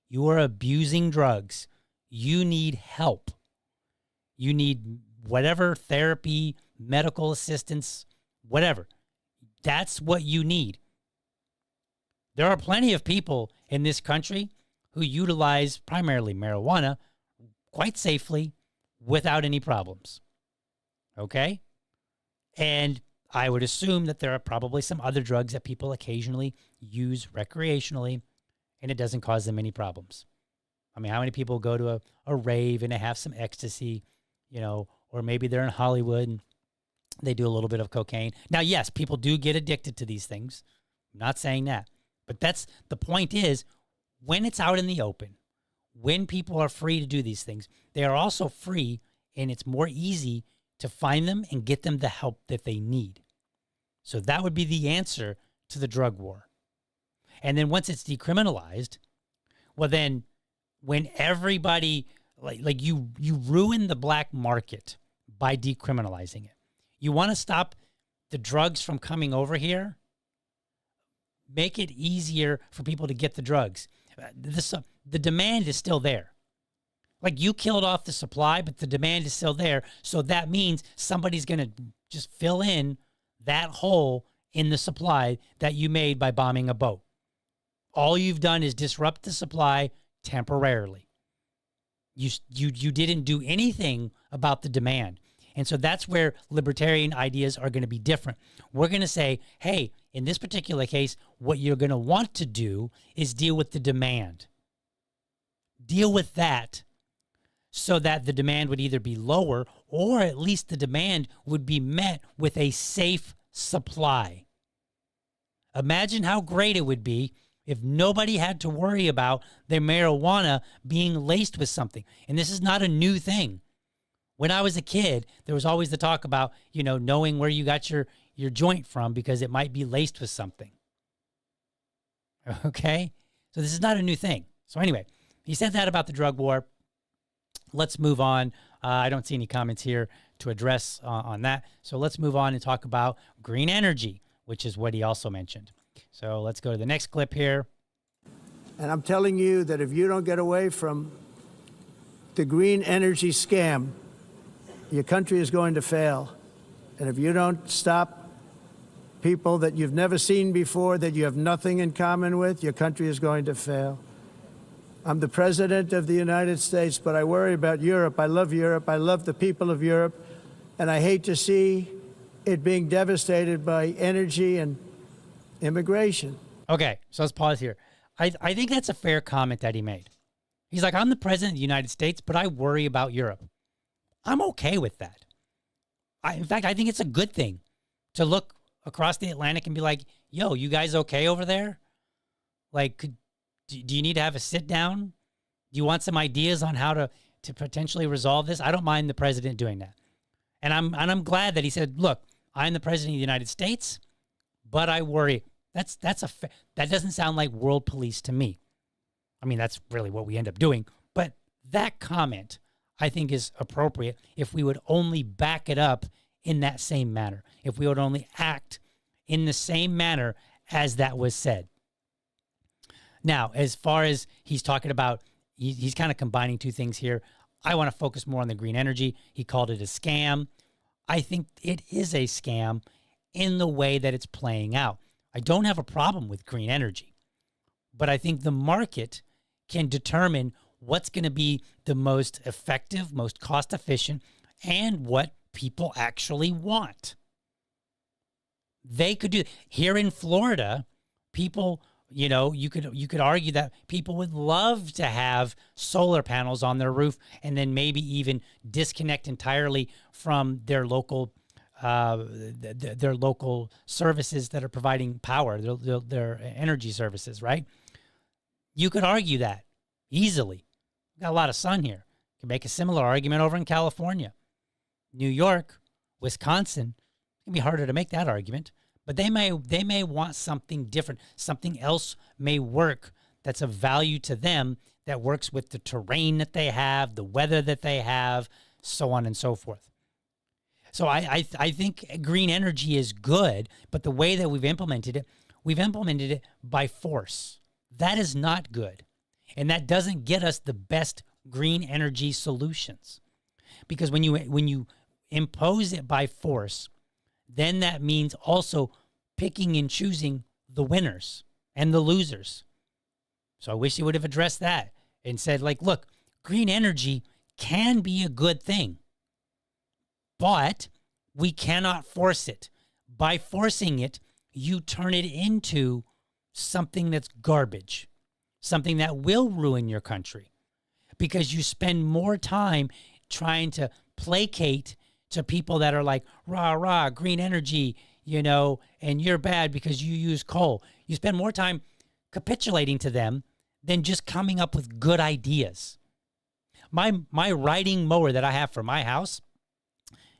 A: you are abusing drugs. You need help. You need whatever therapy, medical assistance, whatever. That's what you need. There are plenty of people in this country who utilize primarily marijuana quite safely without any problems. Okay? And I would assume that there are probably some other drugs that people occasionally use recreationally, and it doesn't cause them any problems. I mean, how many people go to a rave and they have some ecstasy, or maybe they're in Hollywood and they do a little bit of cocaine. Now, yes, people do get addicted to these things. I'm not saying that. But that's the point is, when it's out in the open, when people are free to do these things, they are also free, and it's more easy to find them and get them the help that they need. So that would be the answer to the drug war. And then once it's decriminalized, well then, when everybody, like you ruin the black market by decriminalizing it. You want to stop the drugs from coming over here? Make it easier for people to get the drugs. The demand is still there. Like, you killed off the supply, but the demand is still there. So that means somebody's going to just fill in that hole in the supply that you made by bombing a boat. All you've done is disrupt the supply temporarily. You didn't do anything about the demand. And so that's where libertarian ideas are going to be different. We're going to say, hey, in this particular case, what you're going to want to do is deal with the demand. Deal with that so that the demand would either be lower, or at least the demand would be met with a safe supply. Imagine how great it would be if nobody had to worry about their marijuana being laced with something. And this is not a new thing. When I was a kid, there was always the talk about, knowing where you got your joint from because it might be laced with something. Okay? So this is not a new thing. So anyway, he said that about the drug war. Let's move on. I don't see any comments here to address on that. So let's move on and talk about green energy, which is what he also mentioned. So let's go to the next clip here.
B: And I'm telling you that if you don't get away from the green energy scam, your country is going to fail. And if you don't stop people that you've never seen before, that you have nothing in common with, your country is going to fail. I'm the president of the United States, but I worry about Europe. I love Europe. I love the people of Europe. And I hate to see it being devastated by energy and immigration.
A: Okay, so let's pause here. I think that's a fair comment that he made. He's like, I'm the president of the United States, but I worry about Europe. I'm okay with that. In fact, I think it's a good thing to look across the Atlantic and be like, yo, you guys okay over there? Like, do you need to have a sit down? Do you want some ideas on how to potentially resolve this? I don't mind the president doing that. And I'm glad that he said, look, I'm the president of the United States, but I worry. That doesn't sound like world police to me. I mean, that's really what we end up doing. But that comment, I think, is appropriate if we would only back it up in that same manner, if we would only act in the same manner as that was said. Now, as far as he's talking about, he's kind of combining two things here. I want to focus more on the green energy. He called it a scam. I think it is a scam in the way that it's playing out. I don't have a problem with green energy, but I think the market can determine what's going to be the most effective, most cost efficient, and what people actually want. They could do here in Florida, people, you could argue that people would love to have solar panels on their roof and then maybe even disconnect entirely from their local services that are providing power, their energy services, right? You could argue that easily. Got a lot of sun here. You can make a similar argument over in California. New York, Wisconsin, it's going to be harder to make that argument. But they may want something different. Something else may work that's of value to them, that works with the terrain that they have, the weather that they have, so on and so forth. So I think green energy is good, but the way that we've implemented it by force. That is not good. And that doesn't get us the best green energy solutions. Because when you impose it by force, then that means also picking and choosing the winners and the losers. So I wish he would have addressed that and said, like, look, green energy can be a good thing, but we cannot force it. By forcing it, you turn it into something that's garbage, something that will ruin your country, because you spend more time trying to placate to people that are like, rah, rah, green energy, and you're bad because you use coal. You spend more time capitulating to them than just coming up with good ideas. My riding mower that I have for my house,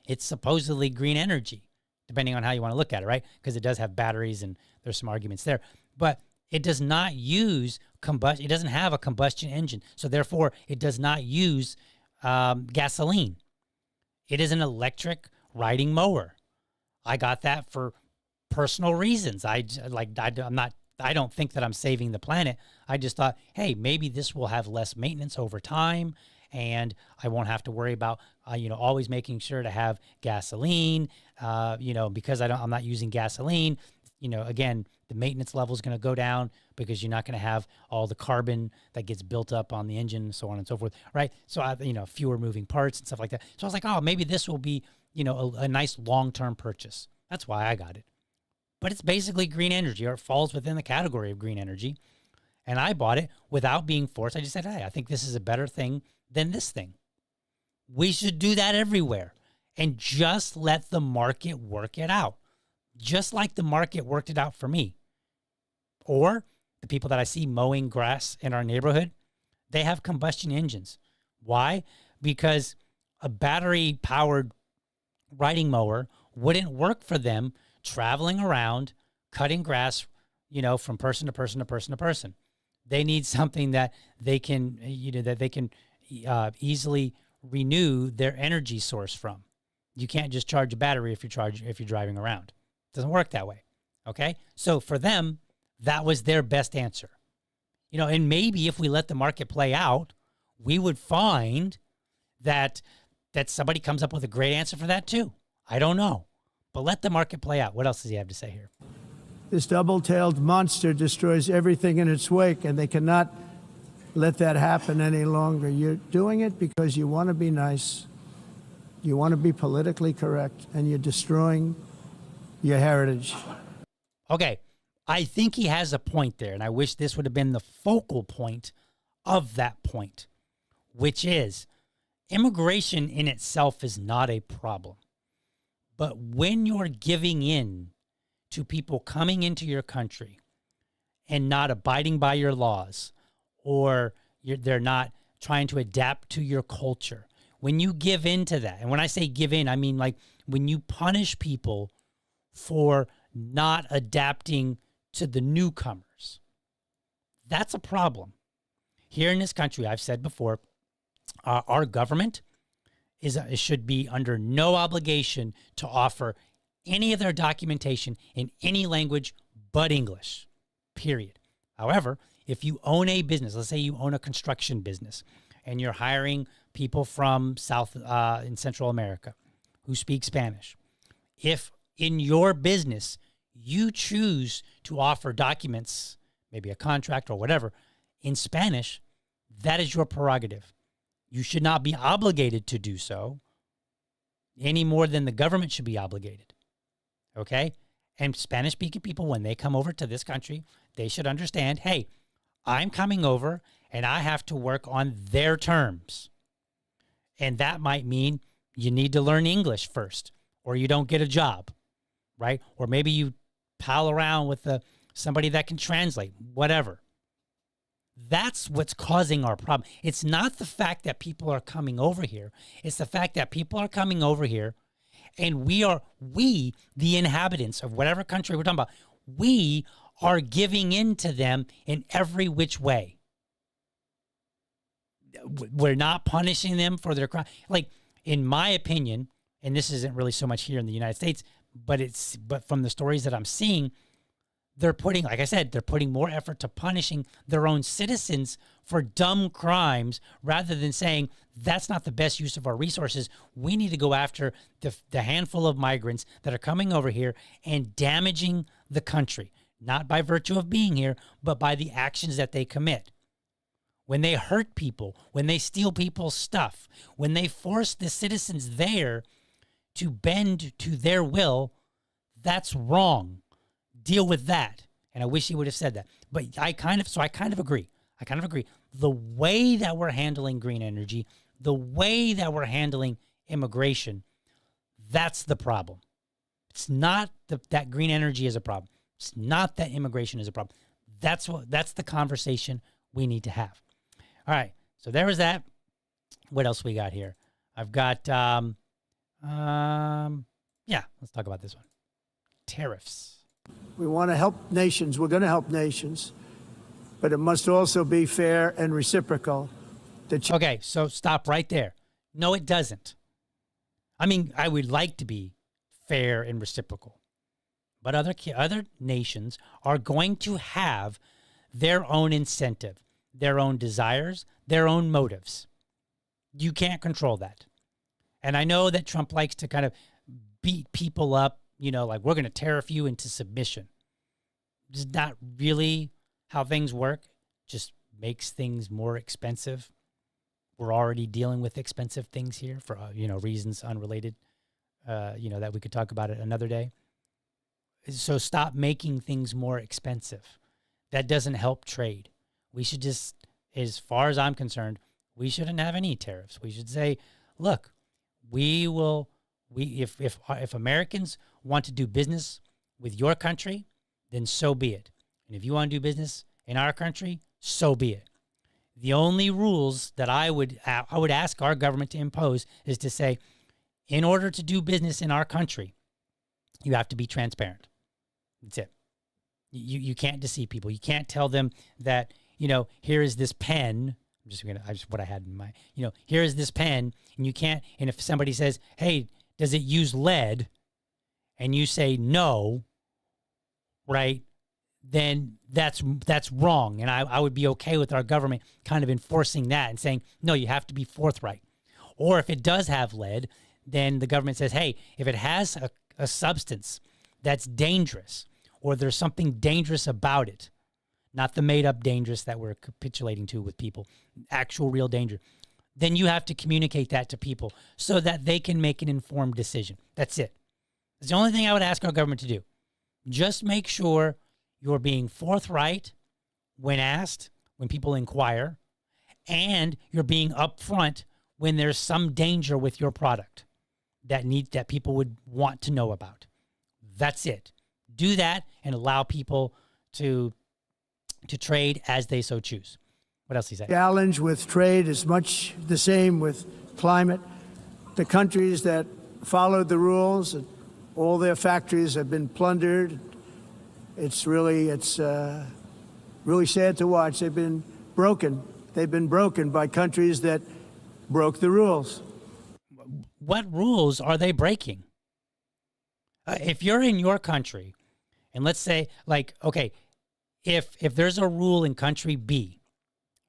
A: it's supposedly green energy, depending on how you want to look at it, right? Because it does have batteries and there's some arguments there. But it does not use combustion. It doesn't have a combustion engine. So therefore, it does not use gasoline. It is an electric riding mower. I got that for personal reasons. I don't think that I'm saving the planet. I just thought, hey, maybe this will have less maintenance over time, and I won't have to worry about always making sure to have gasoline. Because I'm not using gasoline. Again, the maintenance level is going to go down because you're not going to have all the carbon that gets built up on the engine and so on and so forth, right? So, fewer moving parts and stuff like that. So I was like, oh, maybe this will be, a nice long-term purchase. That's why I got it. But it's basically green energy, or it falls within the category of green energy. And I bought it without being forced. I just said, hey, I think this is a better thing than this thing. We should do that everywhere and just let the market work it out. Just like the market worked it out for me. Or the people that I see mowing grass in our neighborhood, they have combustion engines. Why? Because a battery-powered riding mower wouldn't work for them traveling around, cutting grass, from person to person to person to person. They need something that they can, easily renew their energy source from. You can't just charge a battery if you're driving around. It doesn't work that way. Okay? So for them, that was their best answer. And maybe if we let the market play out, we would find that somebody comes up with a great answer for that too. I don't know. But let the market play out. What else does he have to say here?
B: This double-tailed monster destroys everything in its wake, and they cannot let that happen any longer. You're doing it because you want to be nice, you want to be politically correct, and you're destroying your heritage.
A: Okay, I think he has a point there, and I wish this would have been the focal point of that point, which is immigration in itself is not a problem. But when you're giving in to people coming into your country and not abiding by your laws, or they're not trying to adapt to your culture, when you give in to that, and when I say give in, I mean like when you punish people for not adapting to the newcomers, that's a problem. Here in this country, I've said before, our government should be under no obligation to offer any of their documentation in any language but English, period. However, if you own a business, let's say you own a construction business and you're hiring people from South and Central America who speak Spanish, if in your business you choose to offer documents, maybe a contract or whatever, in Spanish, that is your prerogative. You should not be obligated to do so any more than the government should be obligated. Okay? And Spanish-speaking people, when they come over to this country, they should understand, hey, I'm coming over and I have to work on their terms. And that might mean you need to learn English first, or you don't get a job, right? Or maybe you pal around with somebody that can translate, whatever. That's what's causing our problem. It's not the fact that people are coming over here. It's the fact that people are coming over here and we, the inhabitants of whatever country we're talking about, we are giving in to them in every which way. We're not punishing them for their crime. Like, in my opinion, and this isn't really so much here in the United States, but from the stories that I'm seeing, they're putting, like I said, they're putting more effort to punishing their own citizens for dumb crimes rather than saying that's not the best use of our resources. We need to go after the handful of migrants that are coming over here and damaging the country, not by virtue of being here, but by the actions that they commit. When they hurt people, when they steal people's stuff, when they force the citizens there to bend to their will, that's wrong. Deal with that. And I wish he would have said that. But I kind of agree. The way that we're handling green energy, the way that we're handling immigration, that's the problem. It's not that green energy is a problem. It's not that immigration is a problem. That's the conversation we need to have. All right. So there was that. What else we got here? I've got, let's talk about this one. Tariffs.
B: We want to help nations. We're going to help nations, but it must also be fair and reciprocal.
A: Okay, so stop right there. No, it doesn't. I mean, I would like to be fair and reciprocal, but other nations are going to have their own incentive, their own desires, their own motives. You can't control that. And I know that Trump likes to kind of beat people up, like we're going to tariff you into submission. It's not really how things work. Just makes things more expensive. We're already dealing with expensive things here for, reasons unrelated, that we could talk about it another day. So stop making things more expensive. That doesn't help trade. We should just, as far as I'm concerned, we shouldn't have any tariffs. We should say, look, if Americans want to do business with your country, then so be it. And if you want to do business in our country, so be it. The only rules that I would ask our government to impose is to say, in order to do business in our country, you have to be transparent. That's it. You can't deceive people. You can't tell them that, here is this pen. What I had in mind. Here is this pen, and you can't. And if somebody says, "Hey, does it use lead?" and you say no, right? Then that's wrong. And I would be okay with our government kind of enforcing that and saying, no, you have to be forthright. Or if it does have lead, then the government says, hey, if it has a substance that's dangerous, or there's something dangerous about it, not the made-up dangerous that we're capitulating to with people, actual real danger, then you have to communicate that to people so that they can make an informed decision. That's it. It's the only thing I would ask our government to do. Just make sure you're being forthright when asked, when people inquire, and you're being upfront when there's some danger with your product that people would want to know about. That's it. Do that and allow people to trade as they so choose. What else he said?
B: Challenge with trade is much the same with climate. The countries that followed the rules, all their factories have been plundered. It's really sad to watch. They've been broken. They've been broken by countries that broke the rules.
A: what rules are they breaking? If you're in your country, and let's say, like, okay, if there's a rule in country B,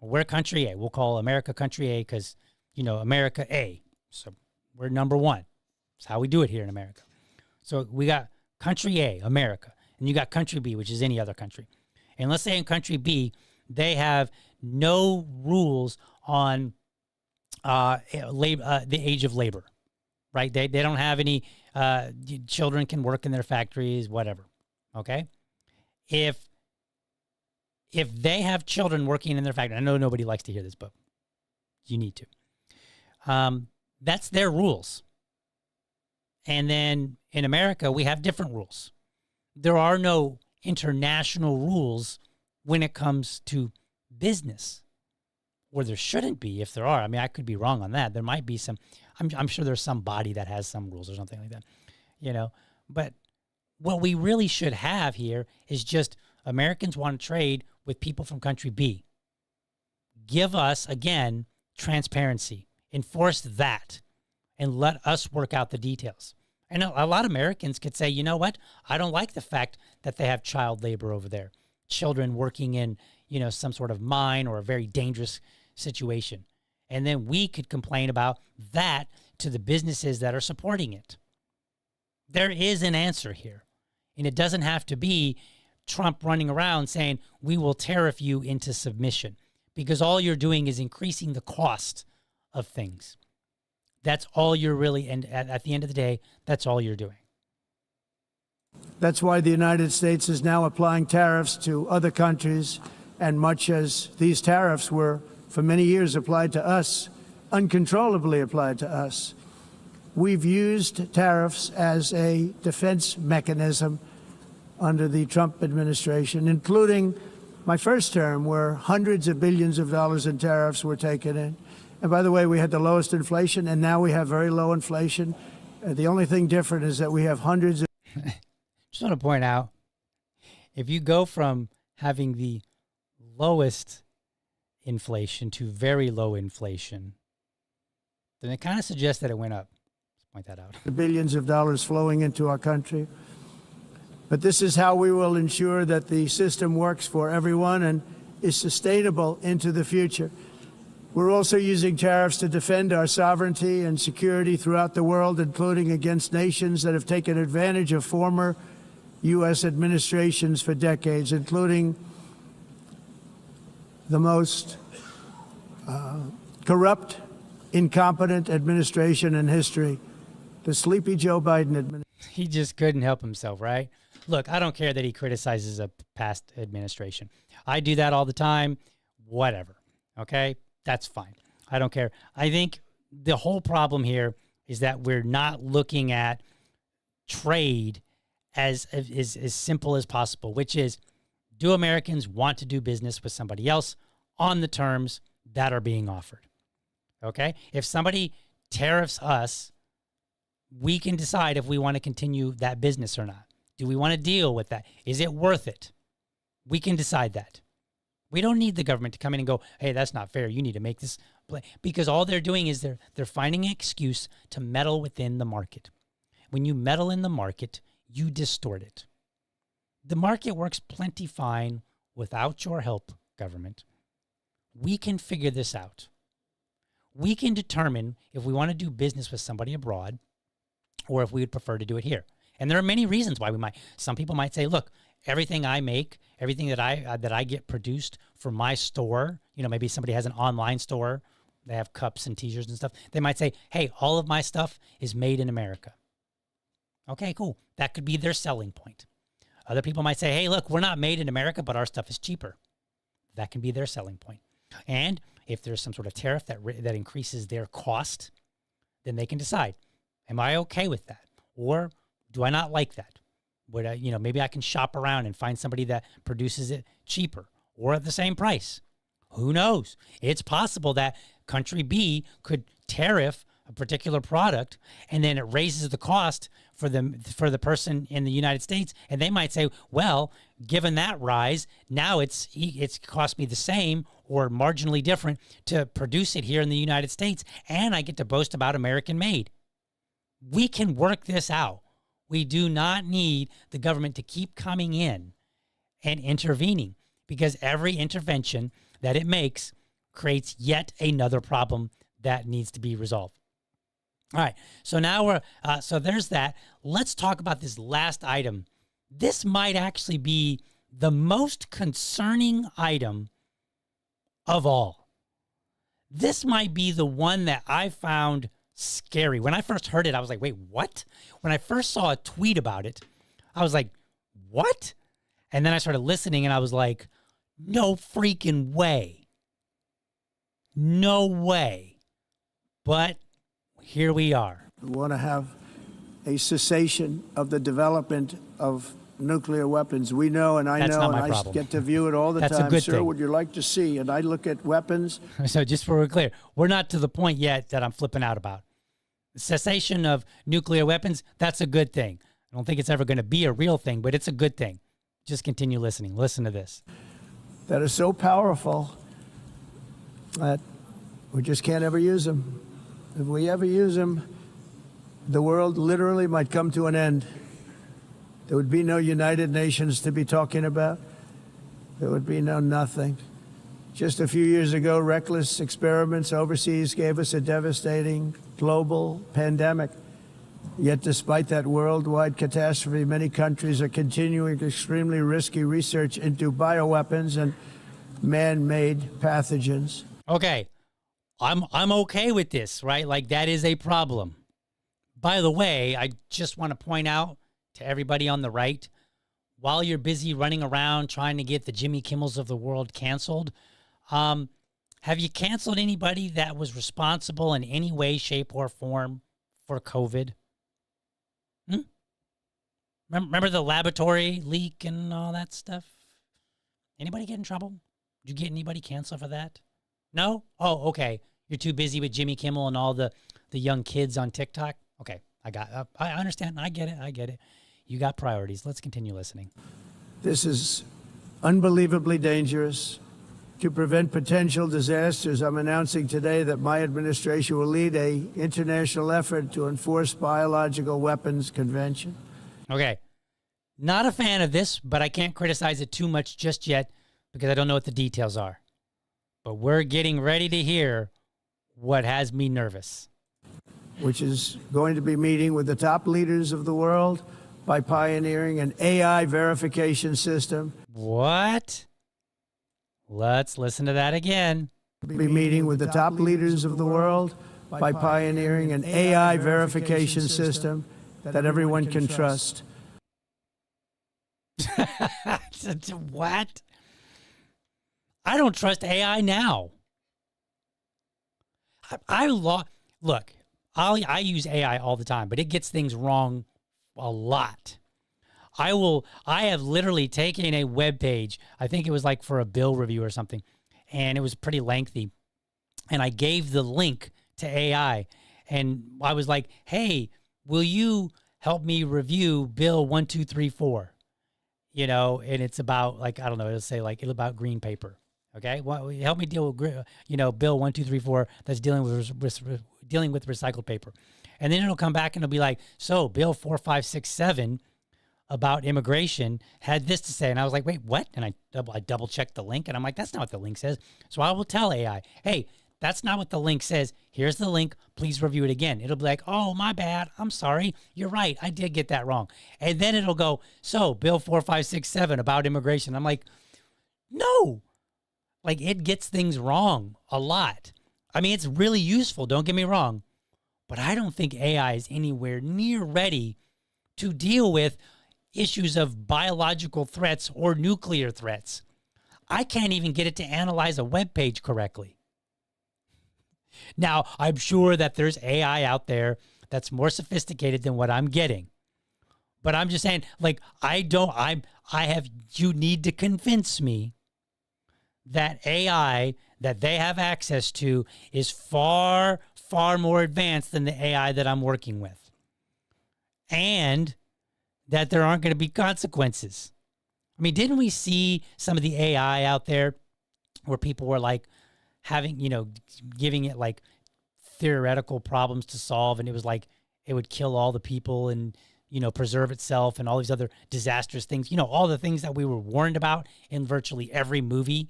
A: we're country A, we'll call America country A because, America A. So we're number one. That's how we do it here in America. So we got country A, America, and you got country B, which is any other country. And let's say in country B, they have no rules on the age of labor, right? They don't have any children can work in their factories, whatever. Okay, if they have children working in their factory, I know nobody likes to hear this, but you need to. That's their rules. And then in America, we have different rules. There are no international rules when it comes to business, or there shouldn't be. If there are, I mean, I could be wrong on that. There might be some. I'm sure there's some body that has some rules or something like that, But what we really should have here is just Americans want to trade with people from country B. Give us, again, transparency. Enforce that and let us work out the details. And a lot of Americans could say, you know what? I don't like the fact that they have child labor over there. Children working in, some sort of mine or a very dangerous situation. And then we could complain about that to the businesses that are supporting it. There is an answer here. And it doesn't have to be Trump running around saying, we will tariff you into submission. Because all you're doing is increasing the cost of things. That's all you're really, and at the end of the day, that's all you're doing.
B: That's why the United States is now applying tariffs to other countries, and much as these tariffs were for many years applied to us, uncontrollably applied to us, we've used tariffs as a defense mechanism under the Trump administration, including my first term, where hundreds of billions of dollars in tariffs were taken in. And by the way, we had the lowest inflation, and now we have very low inflation. The only thing different is that we have hundreds of...
A: Just want to point out, if you go from having the lowest inflation to very low inflation, then it kind of suggests that it went up. Let's point that out.
B: Billions of dollars flowing into our country. But this is how we will ensure that the system works for everyone and is sustainable into the future. We're also using tariffs to defend our sovereignty and security throughout the world, including against nations that have taken advantage of former U.S. administrations for decades, including the most corrupt, incompetent administration in history, the sleepy Joe Biden administration.
A: He just couldn't help himself, right? Look, I don't care that he criticizes a past administration. I do that all the time. Whatever. Okay? That's fine. I don't care. I think the whole problem here is that we're not looking at trade as simple as possible, which is, do Americans want to do business with somebody else on the terms that are being offered? Okay? If somebody tariffs us, we can decide if we want to continue that business or not. Do we want to deal with that? Is it worth it? We can decide that. We don't need the government to come in and go, hey, that's not fair. You need to make this play. Because all they're doing is they're finding an excuse to meddle within the market. When you meddle in the market, you distort it. The market works plenty fine without your help, government. We can figure this out. We can determine if we want to do business with somebody abroad or if we would prefer to do it here. And there are many reasons why we might. Some people might say, look, everything I make, everything that I get produced for my store, maybe somebody has an online store, they have cups and t-shirts and stuff. They might say, hey, all of my stuff is made in America. Okay, cool. That could be their selling point. Other people might say, hey, look, we're not made in America, but our stuff is cheaper. That can be their selling point. And if there's some sort of tariff that increases their cost, then they can decide, am I okay with that? Or do I not like that? Would I, maybe I can shop around and find somebody that produces it cheaper or at the same price. Who knows? It's possible that country B could tariff a particular product and then it raises the cost for the person in the United States. And they might say, well, given that rise, now it's cost me the same or marginally different to produce it here in the United States. And I get to boast about American made. We can work this out. We do not need the government to keep coming in and intervening, because every intervention that it makes creates yet another problem that needs to be resolved. All right, so now so there's that. Let's talk about this last item. This might actually be the most concerning item of all. This might be the one that I found scary. When I first heard it, I was like, wait, what? When I first saw a tweet about it, I was like, what? And then I started listening and I was like, no freaking way. No way. But here we are.
B: We want to have a cessation of the development of nuclear weapons. We know, and I
A: That's
B: know,
A: not
B: and
A: my
B: I
A: problem.
B: get to view it all the
A: That's a
B: time.
A: good
B: Sir,
A: thing.
B: would you like to see? And I look at weapons.
A: So just so we're clear, we're not to the point yet that I'm flipping out about. The cessation of nuclear weapons, that's a good thing. I don't think it's ever going to be a real thing, but it's a good thing. Just continue listening. Listen to this.
B: That are so powerful that we just can't ever use them. If we ever use them, the world literally might come to an end. There would be no United Nations to be talking about. There would be no nothing. Just a few years ago, reckless experiments overseas gave us a devastating global pandemic. Yet despite that worldwide catastrophe, many countries are continuing extremely risky research into bioweapons and man-made pathogens.
A: Okay, I'm okay with this, right? Like, that is a problem. By the way, I just want to point out to everybody on the right, while you're busy running around trying to get the Jimmy Kimmels of the world canceled, have you canceled anybody that was responsible in any way, shape, or form for COVID? Remember the laboratory leak and all that stuff? Anybody get in trouble? Did you get anybody canceled for that? No? Oh, okay. You're too busy with Jimmy Kimmel and all the young kids on TikTok? Okay, I understand. I get it. You got priorities. Let's continue listening.
B: This is unbelievably dangerous. To prevent potential disasters, I'm announcing today that my administration will lead an international effort to enforce biological weapons convention.
A: Okay. Not a fan of this, but I can't criticize it too much just yet because I don't know what the details are. But we're getting ready to hear what has me nervous.
B: Which is going to be meeting with the top leaders of the world by pioneering an AI verification system.
A: What? Let's listen to that again.
B: Be meeting with the top leaders of the world by pioneering an AI verification system that everyone can trust.
A: What? I don't trust AI now. Look, I use AI all the time, but it gets things wrong a lot. I have literally taken a web page, I think it was like for a bill review or something, and it was pretty lengthy. And I gave the link to AI, and I was like, hey, will you help me review Bill 1234? You know, and it's about, like, I don't know, it'll say like it's about green paper. Okay, well, help me deal with, Bill 1234 that's dealing with recycled paper. And then it'll come back and it'll be like, so Bill 4567 about immigration had this to say. And I was like, wait, what? And I double checked the link and I'm like, that's not what the link says. So I will tell AI, hey, that's not what the link says. Here's the link. Please review it again. It'll be like, oh, my bad. I'm sorry. You're right. I did get that wrong. And then it'll go, so Bill 4567 about immigration. I'm like, no. Like, it gets things wrong a lot. I mean, it's really useful. Don't get me wrong. But I don't think AI is anywhere near ready to deal with issues of biological threats or nuclear threats. I can't even get it to analyze a web page correctly. Now, I'm sure that there's AI out there that's more sophisticated than what I'm getting. But I'm just saying, like, you need to convince me that AI that they have access to is far, far more advanced than the AI that I'm working with. And that there aren't going to be consequences. I mean, didn't we see some of the AI out there where people were like having, giving it like theoretical problems to solve, and it was like it would kill all the people and, preserve itself and all these other disastrous things, all the things that we were warned about in virtually every movie,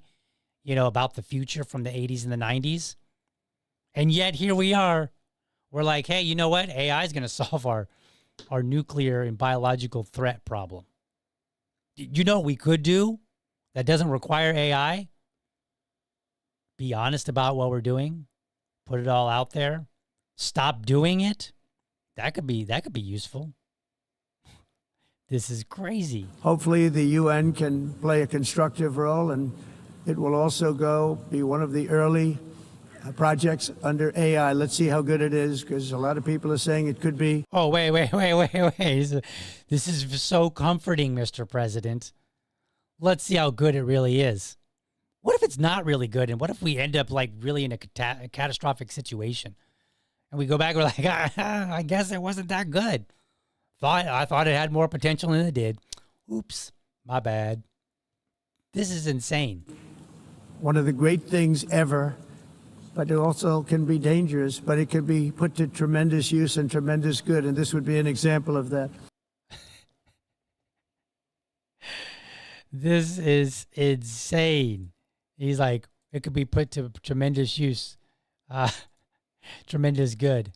A: about the future from the 80s and the 90s. And yet here we are. We're like, hey, you know what? AI is going to solve our nuclear and biological threat problem. You know what we could do that doesn't require AI? Be honest about what we're doing. Put it all out there. Stop doing it. That could be useful. This is crazy.
B: Hopefully the UN can play a constructive role, and it will also be one of the early projects under AI. Let's see how good it is, because a lot of people are saying it could be.
A: Oh, wait. This is so comforting, Mr. President. Let's see how good it really is. What if it's not really good? And what if we end up like really in a catastrophic situation? And we go back, we're like, I guess it wasn't that good. I thought it had more potential than it did. Oops, my bad. This is insane.
B: One of the great things ever, but it also can be dangerous, but it can be put to tremendous use and tremendous good, and this would be an example of that.
A: This is insane. He's like, it could be put to tremendous use, tremendous good.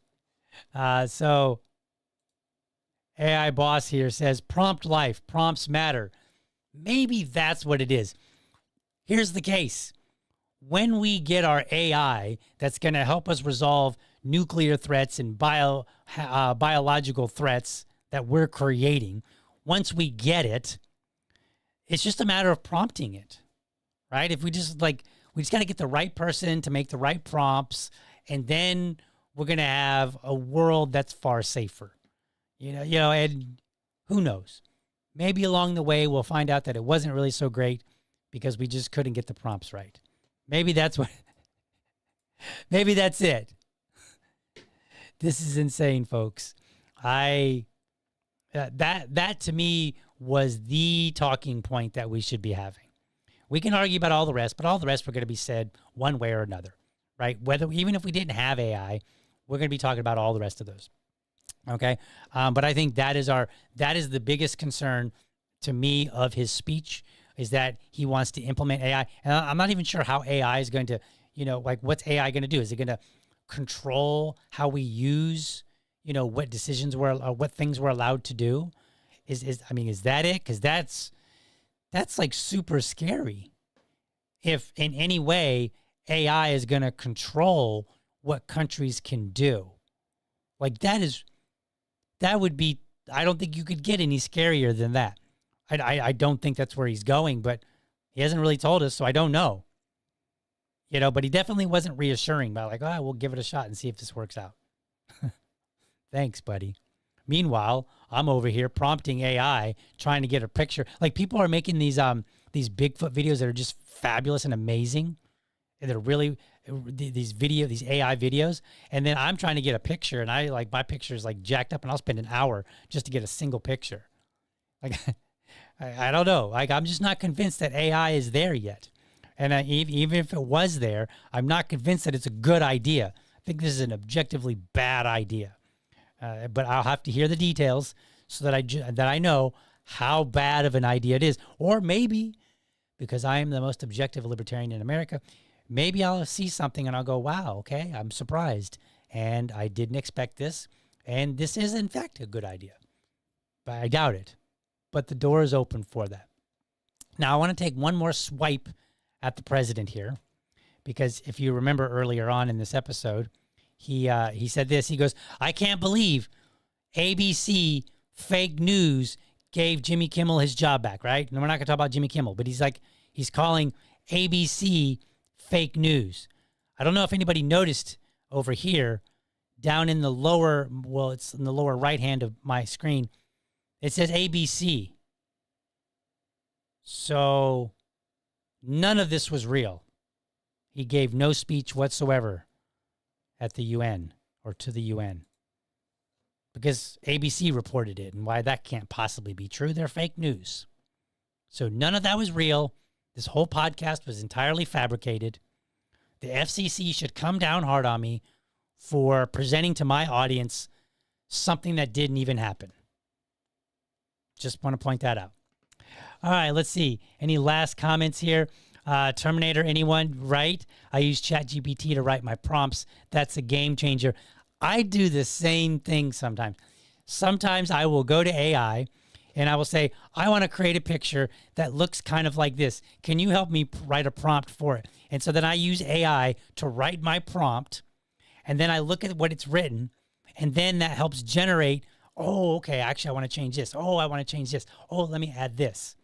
A: So AI boss here says, prompt life, prompts matter. Maybe that's what it is. Here's the case. When we get our AI that's going to help us resolve nuclear threats and biological threats that we're creating, once we get it, it's just a matter of prompting it, right? If we just got to get the right person to make the right prompts, and then we're going to have a world that's far safer. And who knows? Maybe along the way we'll find out that it wasn't really so great because we just couldn't get the prompts right. Maybe that's it. This is insane, folks. That to me was the talking point that we should be having. We can argue about all the rest, but all the rest were going to be said one way or another, right? Even if we didn't have AI, we're going to be talking about all the rest of those. Okay. But I think that is the biggest concern to me of his speech, is that he wants to implement AI. And I'm not even sure how AI is going to, what's AI going to do? Is it going to control how we use, what decisions what things we're allowed to do? Is that it? Because that's like super scary. If in any way AI is going to control what countries can do, like that would be, I don't think you could get any scarier than that. I don't think that's where he's going, but he hasn't really told us, so I don't know. But he definitely wasn't reassuring about like, we'll give it a shot and see if this works out. Thanks, buddy. Meanwhile, I'm over here prompting AI, trying to get a picture. Like, people are making these Bigfoot videos that are just fabulous and amazing. And they're really these AI videos. And then I'm trying to get a picture, and my picture is like jacked up, and I'll spend an hour just to get a single picture. Like, I don't know. Like, I'm just not convinced that AI is there yet. And even if it was there, I'm not convinced that it's a good idea. I think this is an objectively bad idea. But I'll have to hear the details so that I know how bad of an idea it is. Or maybe, because I am the most objective libertarian in America, maybe I'll see something and I'll go, wow, okay, I'm surprised. And I didn't expect this. And this is, in fact, a good idea. But I doubt it. But the door is open for that. Now, I want to take one more swipe at the president here, because if you remember earlier on in this episode, he said this. He goes, I can't believe ABC fake news gave Jimmy Kimmel his job back, right? And we're not going to talk about Jimmy Kimmel, but he's calling ABC fake news. I don't know if anybody noticed over here, down in the lower, it's in the lower right hand of my screen, it says ABC. So none of this was real. He gave no speech whatsoever at the UN or to the UN, because ABC reported it, and why that can't possibly be true. They're fake news. So none of that was real. This whole podcast was entirely fabricated. The FCC should come down hard on me for presenting to my audience something that didn't even happen. Just want to point that out. All right, let's see. Any last comments here? Terminator, anyone? Right? I use ChatGPT to write my prompts. That's a game changer. I do the same thing sometimes. Sometimes I will go to AI and I will say, I want to create a picture that looks kind of like this. Can you help me write a prompt for it? And so then I use AI to write my prompt, and then I look at what it's written, and then that helps generate, oh, okay, actually I want to change this. Oh, I want to change this. Oh, let me add this.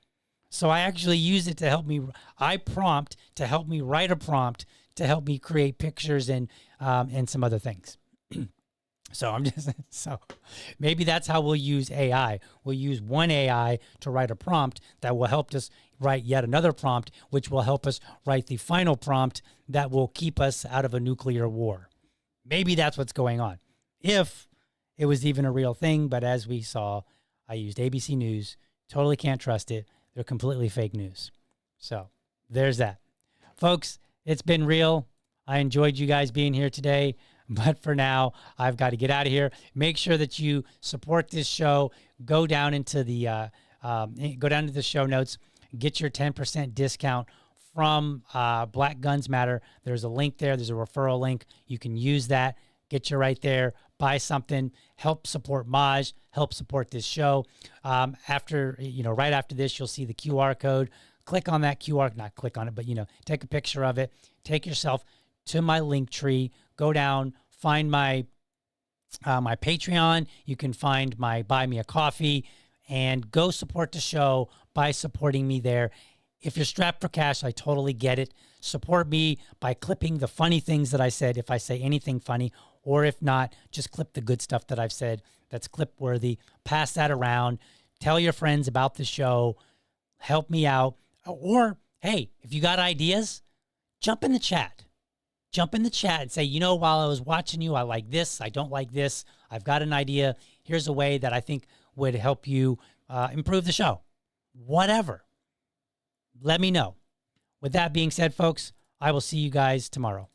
A: So I actually use it to help me. I prompt to help me write a prompt to help me create pictures and some other things. So maybe that's how we'll use AI. We'll use one AI to write a prompt that will help us write yet another prompt, which will help us write the final prompt that will keep us out of a nuclear war. Maybe that's what's going on. If it was even a real thing, but as we saw, I used ABC News. Totally can't trust it. They're completely fake news. So there's that. Folks, it's been real. I enjoyed you guys being here today. But for now, I've got to get out of here. Make sure that you support this show. Go down into the show notes. Get your 10% discount from Black Guns Matter. There's a link there. There's a referral link. You can use that. Get you right there. Buy something. Help support Maj. Help support this show. Right after this, you'll see the QR code. Click on that QR. Not click on it, but take a picture of it. Take yourself to my link tree. Go down, find my my Patreon. You can find my Buy Me a Coffee, and go support the show by supporting me there. If you're strapped for cash, I totally get it. Support me by clipping the funny things that I said, if I say anything funny, or if not, just clip the good stuff that I've said that's clip worthy. Pass that around. Tell your friends about the show. Help me out. Or, hey, if you got ideas, jump in the chat. Jump in the chat and say, while I was watching you, I like this, I don't like this. I've got an idea. Here's a way that I think would help you improve the show. Whatever. Let me know. With that being said, folks, I will see you guys tomorrow.